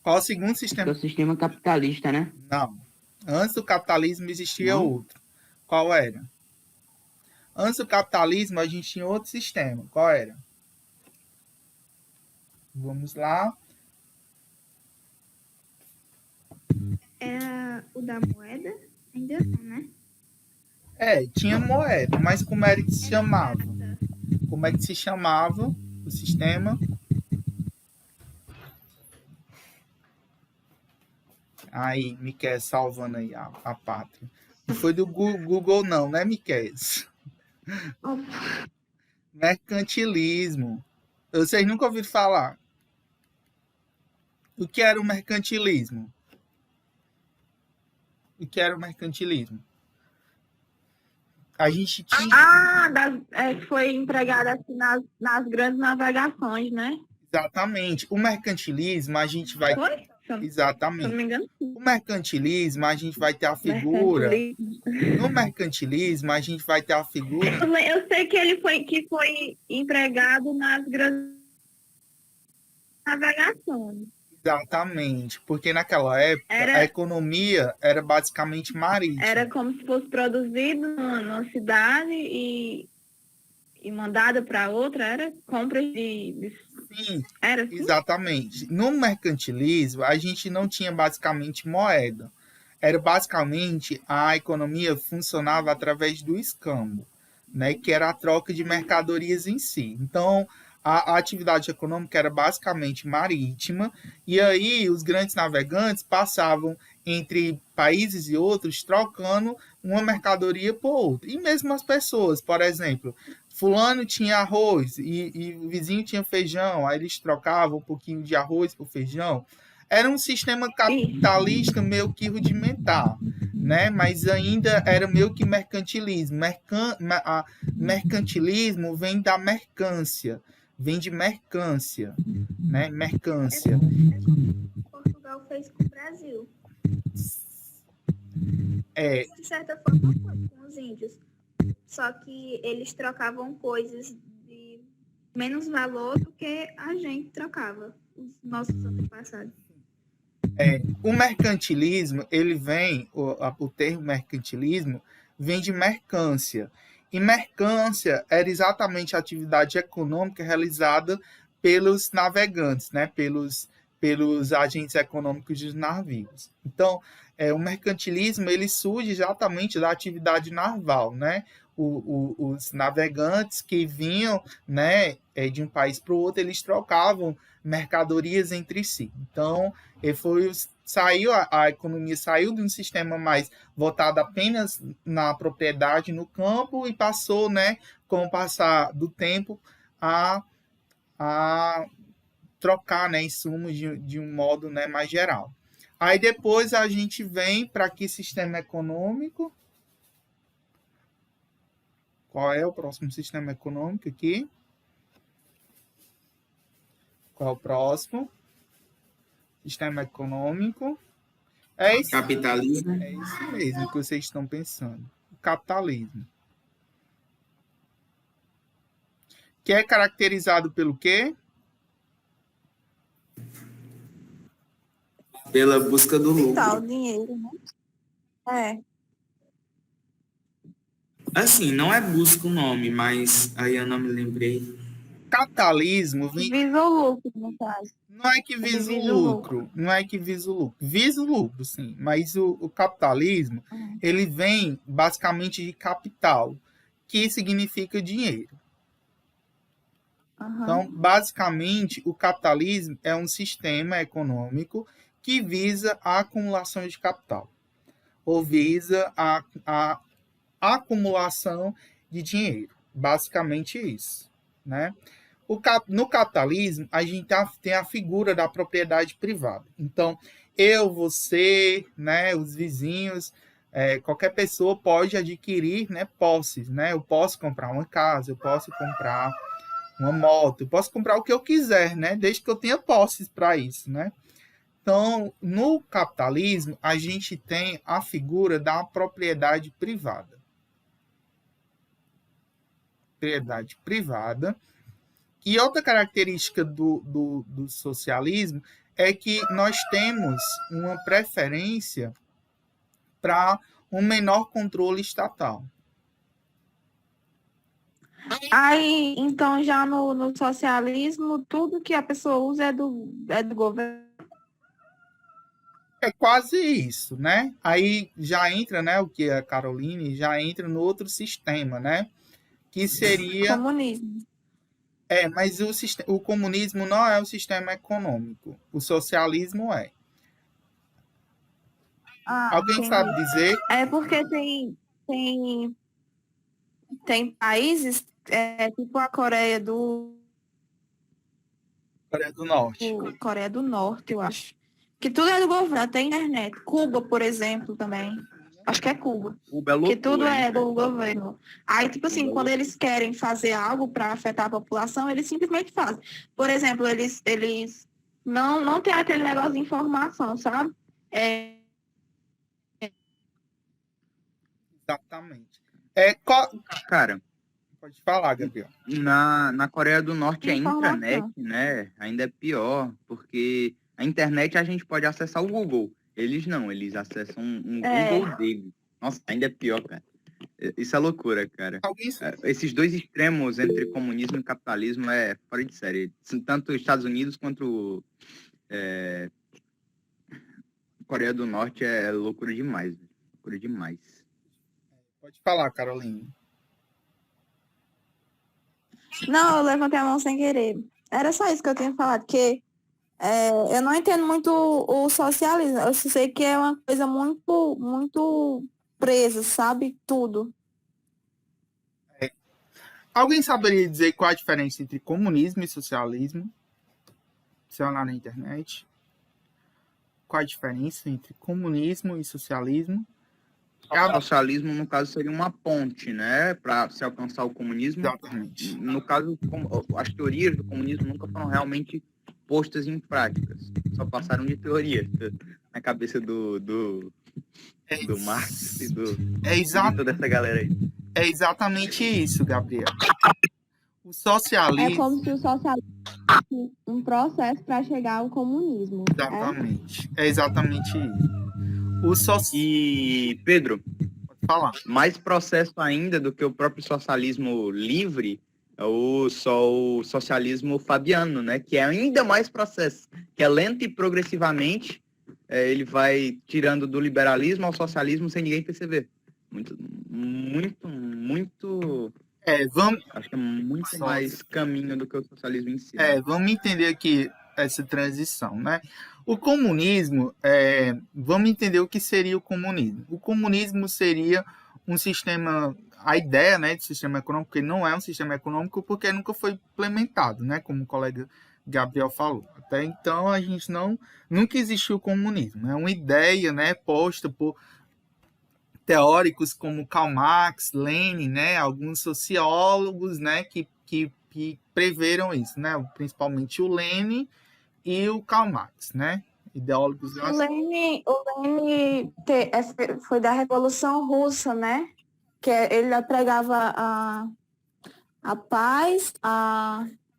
Qual o segundo sistema? É o sistema capitalista, né? Não. Antes do capitalismo existia Não? outro. Qual era? Antes do capitalismo, a gente tinha outro sistema. Qual era? Vamos lá. Era o da moeda? Ainda não, né? Tinha moeda, mas como era que se chamava? Como é que se chamava o sistema? Aí, Miquel salvando aí a pátria. Não foi do Google não, né, Miquel? Mercantilismo. Vocês nunca ouviram falar. O que era o mercantilismo? O que era o mercantilismo? A gente tinha... Que foi empregada assim, nas grandes navegações, né? Exatamente. O mercantilismo, a gente vai... Foi? Se eu Exatamente. não me engano, sim. O mercantilismo, a gente vai ter a figura... No mercantilismo, a gente vai ter a figura... Eu sei que ele foi empregado nas grandes navegações. Exatamente, porque naquela época a economia era basicamente marítima. Era como se fosse produzido numa cidade e mandado para outra, era compra de... Sim, era assim? Exatamente. No mercantilismo, a gente não tinha basicamente moeda. Era basicamente a economia funcionava através do escambo, né, que era a troca de mercadorias em si. Então, a atividade econômica era basicamente marítima, e aí os grandes navegantes passavam entre países e outros trocando uma mercadoria por outra. E mesmo as pessoas, por exemplo, fulano tinha arroz e o vizinho tinha feijão, aí eles trocavam um pouquinho de arroz por feijão. Era um sistema capitalista meio que rudimentar, né? Mas ainda era meio que mercantilismo. Mercantilismo vem da mercância, vem de mercância, né? Mercância. Portugal fez com o Brasil. De certa forma, foi com os índios. Só que eles trocavam coisas de menos valor do que a gente trocava, os nossos antepassados. O mercantilismo, ele vem, o termo mercantilismo vem de mercância. E mercância era exatamente a atividade econômica realizada pelos navegantes, né? pelos agentes econômicos dos navios. Então, o mercantilismo ele surge exatamente da atividade naval, né? Os navegantes que vinham, né, de um país para o outro, eles trocavam mercadorias entre si. Então, a economia saiu de um sistema mais voltado apenas na propriedade no campo e passou, né, com o passar do tempo, a trocar, né, insumos de um modo, né, mais geral. Aí depois a gente vem para que sistema econômico? Qual é o próximo sistema econômico aqui? Qual é o próximo? Sistema econômico. Capitalismo. É isso mesmo que vocês estão pensando. O capitalismo. Que é caracterizado pelo quê? Pela busca do lucro. O dinheiro, né? Assim, não é busca o nome, mas aí eu não me lembrei. Capitalismo visa o lucro, no caso. Não é que visa o lucro, não é que visa o lucro. Visa o lucro, sim, mas o capitalismo, ele vem basicamente de capital, que significa dinheiro. Então, basicamente, o capitalismo é um sistema econômico que visa a acumulação de capital, ou visa a acumulação de dinheiro. Basicamente isso, né? No capitalismo, a gente tem a figura da propriedade privada. Então, eu, você, né, os vizinhos, qualquer pessoa pode adquirir, né, posses. Né? Eu posso comprar uma casa, eu posso comprar uma moto, eu posso comprar o que eu quiser, né, desde que eu tenha posses para isso. Né? Então, no capitalismo, a gente tem a figura da propriedade privada. Propriedade privada. E outra característica do socialismo é que nós temos uma preferência para um menor controle estatal. Aí, então, já no socialismo, tudo que a pessoa usa é do governo. É quase isso, né? Aí já entra, né, o que a Caroline já entra no outro sistema, né? Que seria, Comunismo. mas o comunismo não é o sistema econômico, o socialismo é. Ah, Alguém sabe entendi. dizer? É porque tem países, tipo a Coreia do Norte. Coreia do Norte, eu acho. Que tudo é do governo, até internet. Cuba, por exemplo, também. Acho que é Cuba. Cuba é Que tudo loucura, hein? é do governo. Aí, tipo Cuba assim, é quando loucura. eles querem fazer algo para afetar a população, eles simplesmente fazem. Por exemplo, eles não tem aquele negócio de informação, sabe? É, Exatamente. Cara, Pode falar, Gabriel. na Coreia do Norte a intranet, informação. né, ainda é pior, porque a internet a gente pode acessar o Google. Eles não, eles acessam um É, Google dele. Nossa, ainda é pior, cara. Isso é loucura, cara. Alguém Esses dois extremos entre comunismo e capitalismo é fora de série. Tanto os Estados Unidos quanto Coreia do Norte é loucura demais. Loucura demais. pode falar, Caroline. não, eu levantei a mão sem querer. Era só isso que eu tinha falado, que eu não entendo muito o socialismo. Eu só sei que é uma coisa muito, muito presa, sabe? Tudo. Alguém saberia dizer qual a diferença entre comunismo e socialismo? Se olhar na internet. Qual a diferença entre comunismo e socialismo? O socialismo, no caso, seria uma ponte, né, para se alcançar o comunismo. Exatamente. No caso, as teorias do comunismo nunca foram realmente postas em práticas. Só passaram de teoria na cabeça do Marx e de toda essa galera aí. É exatamente isso, Gabriel. O É socialismo. como se o socialismo fosse um processo para chegar ao comunismo. Exatamente. É exatamente isso. E, Pedro, Pode falar. mais processo ainda do que o próprio socialismo livre é o socialismo fabiano, né? Que é ainda mais processo, que é lento e progressivamente ele vai tirando do liberalismo ao socialismo sem ninguém perceber. Muito, muito, muito. Vamos, Acho que é muito mais caminho do que o socialismo em si. vamos entender aqui essa transição, né? O comunismo, vamos entender o que seria o comunismo. O comunismo seria um sistema, a ideia, né, de sistema econômico, que não é um sistema econômico porque nunca foi implementado, né, como o colega Gabriel falou. Até então a gente nunca existiu o comunismo. É uma ideia, né, posta por teóricos como Karl Marx, Lenin, né, alguns sociólogos, né, que preveram isso, né, principalmente o Lenin e o Karl Marx, né, ideólogos. O Lenin foi da Revolução Russa, né? Que ele pregava a paz,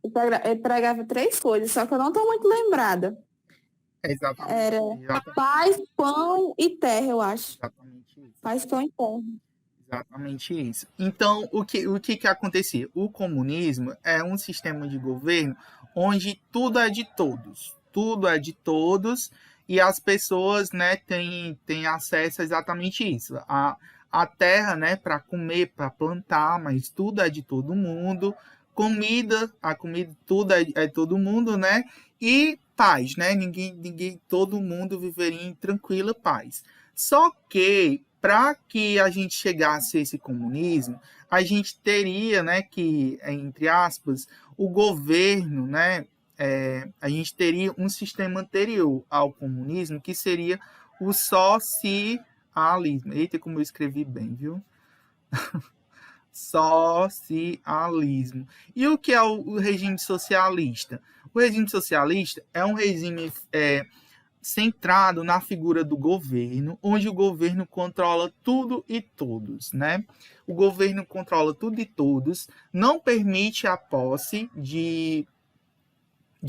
ele pregava 3 coisas, só que eu não estou muito lembrada. Exatamente. Era paz, pão e terra, eu acho. Exatamente isso. Paz, pão e terra. Exatamente isso. Então, o que acontecia? O comunismo é um sistema de governo onde tudo é de todos. Tudo é de todos e as pessoas, né, têm acesso a exatamente isso. A terra, né, para comer, para plantar, mas tudo é de todo mundo. A comida, tudo é todo mundo, né? E paz, né? Ninguém, todo mundo viveria em tranquila paz. Só que para que a gente chegasse a esse comunismo, a gente teria, né, que, entre aspas, o governo, né, a gente teria um sistema anterior ao comunismo, que seria o socialismo. Eita, como eu escrevi bem, viu? Socialismo. E o que é o regime socialista? O regime socialista é um regime centrado na figura do governo, onde o governo controla tudo e todos, né? O governo controla tudo e todos, não permite a posse de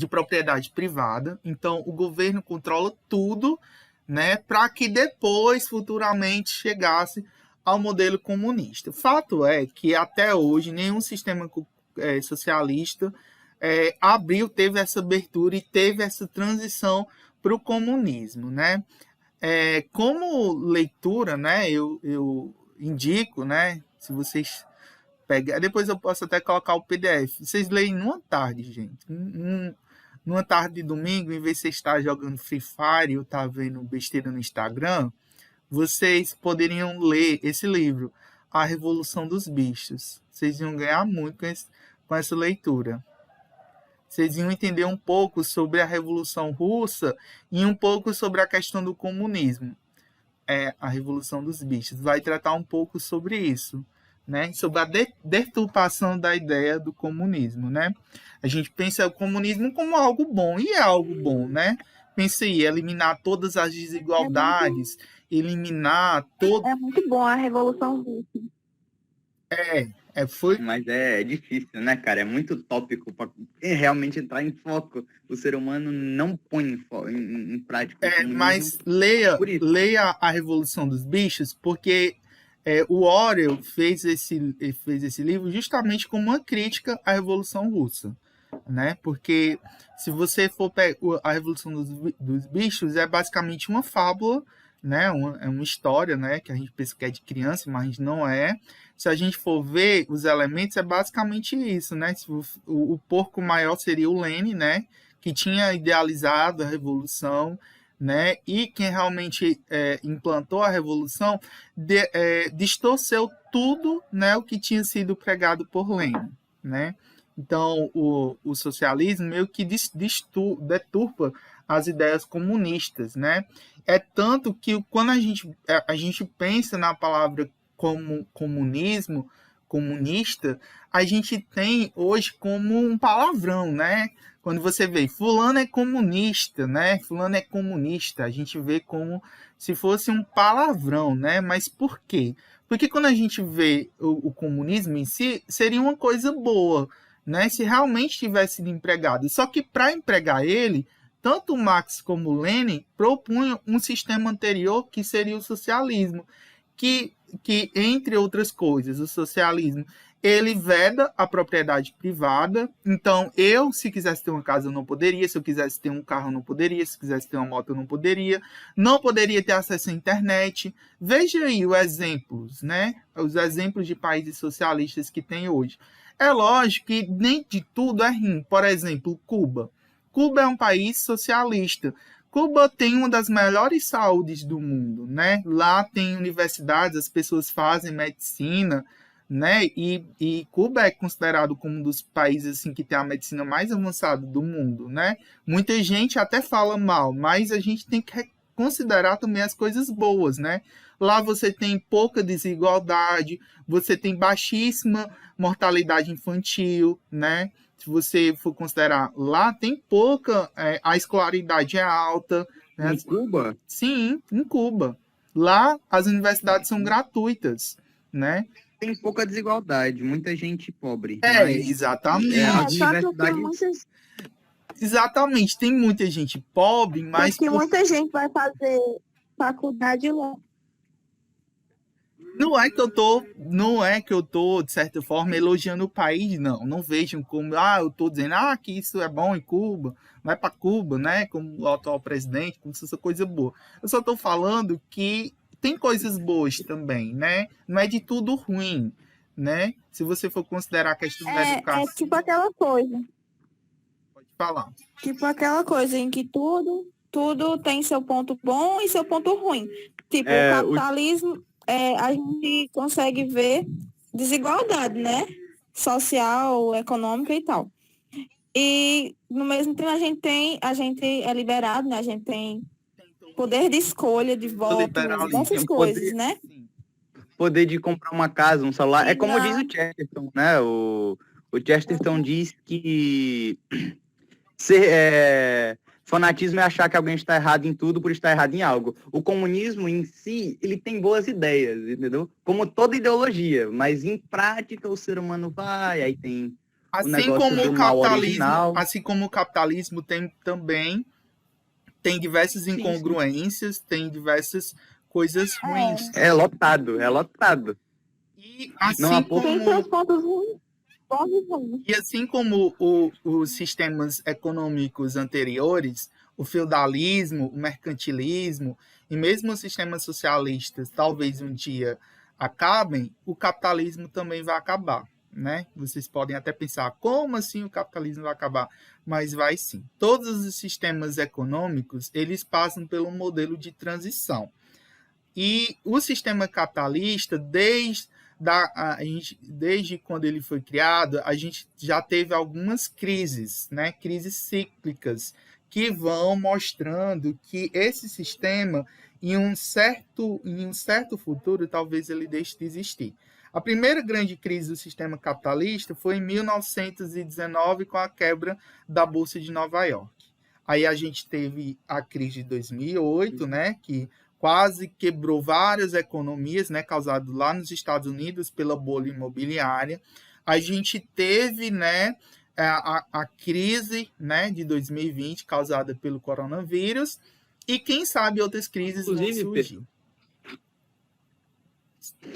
propriedade privada, então o governo controla tudo, né? Para que depois, futuramente, chegasse ao modelo comunista. Fato é que até hoje nenhum sistema socialista teve essa abertura e teve essa transição para o comunismo, né? Como leitura, né, eu indico, né, se vocês pegarem, depois eu posso até colocar o PDF, vocês leem numa tarde, gente, numa tarde de domingo, em vez de você estar jogando Free Fire ou estar vendo besteira no Instagram, vocês poderiam ler esse livro, A Revolução dos Bichos. Vocês iam ganhar muito com essa leitura. Vocês iam entender um pouco sobre a Revolução Russa e um pouco sobre a questão do comunismo. A Revolução dos Bichos vai tratar um pouco sobre isso, né? Sobre a deturpação da ideia do comunismo, né? A gente pensa o comunismo como algo bom, e é algo bom, né? Pensa aí, eliminar todas as desigualdades, eliminar todo... É muito bom a Revolução Russa. Foi... Mas é difícil, né, cara? É muito tópico para realmente entrar em foco. O ser humano não põe em prática. Mas leia A Revolução dos Bichos, porque o Orwell fez esse livro justamente como uma crítica à Revolução Russa, né? Porque se você for pegar a Revolução dos Bichos, é basicamente uma fábula, né? É uma história, né? Que a gente pensa que é de criança, mas não é. Se a gente for ver os elementos, é basicamente isso, né? O porco maior seria o Lenin, né? Que tinha idealizado a revolução, né? E quem realmente implantou a revolução distorceu tudo, né? O que tinha sido pregado por Lenin, né? Então, o socialismo meio que deturpa as ideias comunistas, né? É tanto que quando a gente pensa na palavra como comunismo, comunista, a gente tem hoje como um palavrão, né? Quando você vê fulano é comunista, né? Fulano é comunista, a gente vê como se fosse um palavrão, né? Mas por quê? Porque quando a gente vê o comunismo em si, seria uma coisa boa, né? Se realmente tivesse sido empregado. Só que para empregar ele, tanto Marx como Lenin propunham um sistema anterior que seria o socialismo, que entre outras coisas, o socialismo, ele veda a propriedade privada. Então, se quisesse ter uma casa, eu não poderia. Se eu quisesse ter um carro, eu não poderia. Se eu quisesse ter uma moto, eu não poderia. Não poderia ter acesso à internet. Veja aí os exemplos, né? Os exemplos de países socialistas que tem hoje. É lógico que nem de tudo é ruim. Por exemplo, Cuba. Cuba é um país socialista. Cuba tem uma das melhores saúdes do mundo, né? Lá tem universidades, as pessoas fazem medicina, né? E Cuba é considerado como um dos países assim, que tem a medicina mais avançada do mundo, né? Muita gente até fala mal, mas a gente tem que considerar também as coisas boas, né? Lá você tem pouca desigualdade, você tem baixíssima mortalidade infantil, né? Se você for considerar, lá tem pouca, a escolaridade é alta. Né? Em Cuba? Sim, em Cuba. Lá as universidades são gratuitas, né? Tem pouca desigualdade, muita gente pobre. Exatamente. As universidades... Exatamente, tem muita gente pobre, mas... Porque muita gente vai fazer faculdade lá. Não é que eu tô, de certa forma, elogiando o país, não vejam como, eu tô dizendo, que isso é bom em Cuba, vai para Cuba, né, como o atual presidente, como se fosse coisa boa. Eu só tô falando que tem coisas boas também, né, não é de tudo ruim, né, se você for considerar a questão da educação. É tipo aquela coisa. Pode falar. Tipo aquela coisa em que tudo tem seu ponto bom e seu ponto ruim. Tipo, o capitalismo... a gente consegue ver desigualdade, né? Social, econômica e tal. E, no mesmo tempo, a gente é liberado, né? A gente tem poder de escolha, de voto, essas coisas, né? Poder de comprar uma casa, um celular. É como diz o Chesterton, né? O Chesterton diz que fanatismo é achar que alguém está errado em tudo por estar errado em algo. O comunismo em si, ele tem boas ideias, entendeu? Como toda ideologia, mas em prática o ser humano vai, aí tem assim como o capitalismo tem diversas incongruências, tem diversas coisas ruins. É lotado, é lotado. E Não há assim pouco- Tem seus pontos ruins. Pontos ruins. E assim como os sistemas econômicos anteriores, o feudalismo, o mercantilismo e mesmo os sistemas socialistas talvez um dia acabem, o capitalismo também vai acabar, né? Vocês podem até pensar, como assim o capitalismo vai acabar? Mas vai sim. Todos os sistemas econômicos, eles passam pelo modelo de transição. E o sistema capitalista, desde quando ele foi criado, a gente já teve algumas crises, né? Crises cíclicas, que vão mostrando que esse sistema, em um certo futuro, talvez ele deixe de existir. A primeira grande crise do sistema capitalista foi em 1919, com a quebra da Bolsa de Nova York. Aí a gente teve a crise de 2008, né, que quase quebrou várias economias, né, causado lá nos Estados Unidos pela bolha imobiliária. A gente teve, né, a crise, né, de 2020 causada pelo coronavírus e quem sabe outras crises vão surgir.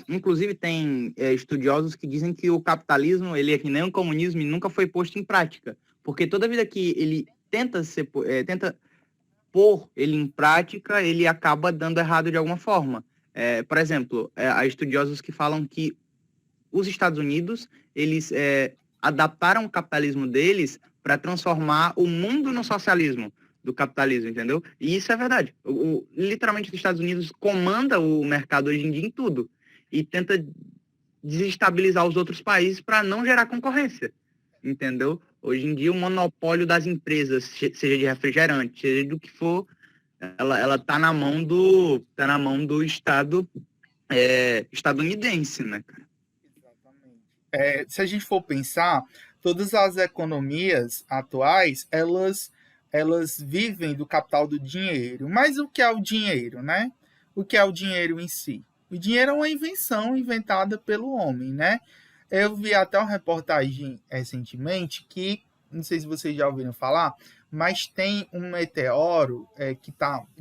Inclusive, tem estudiosos que dizem que o capitalismo, ele é que nem o comunismo e nunca foi posto em prática. Porque toda vida que ele tenta pôr ele em prática, ele acaba dando errado de alguma forma. Por exemplo, há estudiosos que falam que os Estados Unidos, eles adaptaram o capitalismo deles para transformar o mundo no socialismo do capitalismo, entendeu? E isso é verdade. Literalmente, os Estados Unidos comanda o mercado hoje em dia em tudo e tenta desestabilizar os outros países para não gerar concorrência, entendeu? Hoje em dia, o monopólio das empresas, seja de refrigerante, seja do que for, ela tá na mão do Estado estadunidense, né, cara? Exatamente. Se a gente for pensar, todas as economias atuais, elas vivem do capital do dinheiro. Mas o que é o dinheiro, né? O que é o dinheiro em si? O dinheiro é uma invenção inventada pelo homem, né? Eu vi até uma reportagem recentemente que, não sei se vocês já ouviram falar, mas tem um meteoro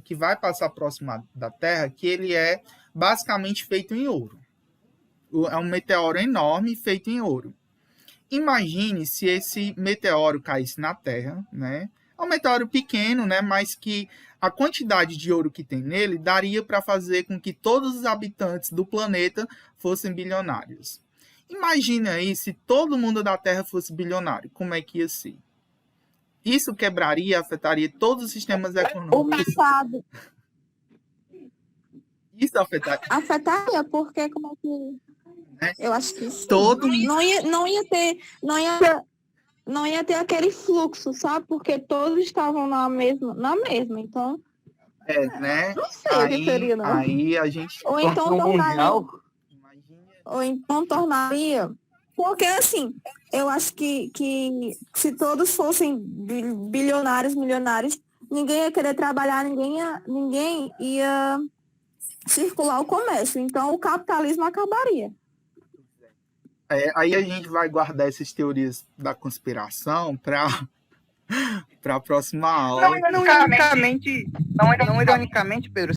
que vai passar próximo da Terra, que ele é basicamente feito em ouro. É um meteoro enorme feito em ouro. Imagine se esse meteoro caísse na Terra, né? É um meteoro pequeno, né? Mas que a quantidade de ouro que tem nele daria para fazer com que todos os habitantes do planeta fossem bilionários. Imagina aí se todo mundo da Terra fosse bilionário, como é que ia ser? Isso quebraria, afetaria todos os sistemas O econômicos. mercado Isso afetaria. afetaria, porque como é que... Né? Eu acho que sim. Não ia ter aquele fluxo, sabe? Porque todos estavam na mesma, então Né? não sei o que seria, não. Aí a gente... Ou então Mundial. tornaria, porque assim, eu acho que se todos fossem bilionários, milionários, ninguém ia querer trabalhar, ninguém ia circular o comércio, então o capitalismo acabaria. Aí a gente vai guardar essas teorias da conspiração para a próxima aula. Não ironicamente, Pedro,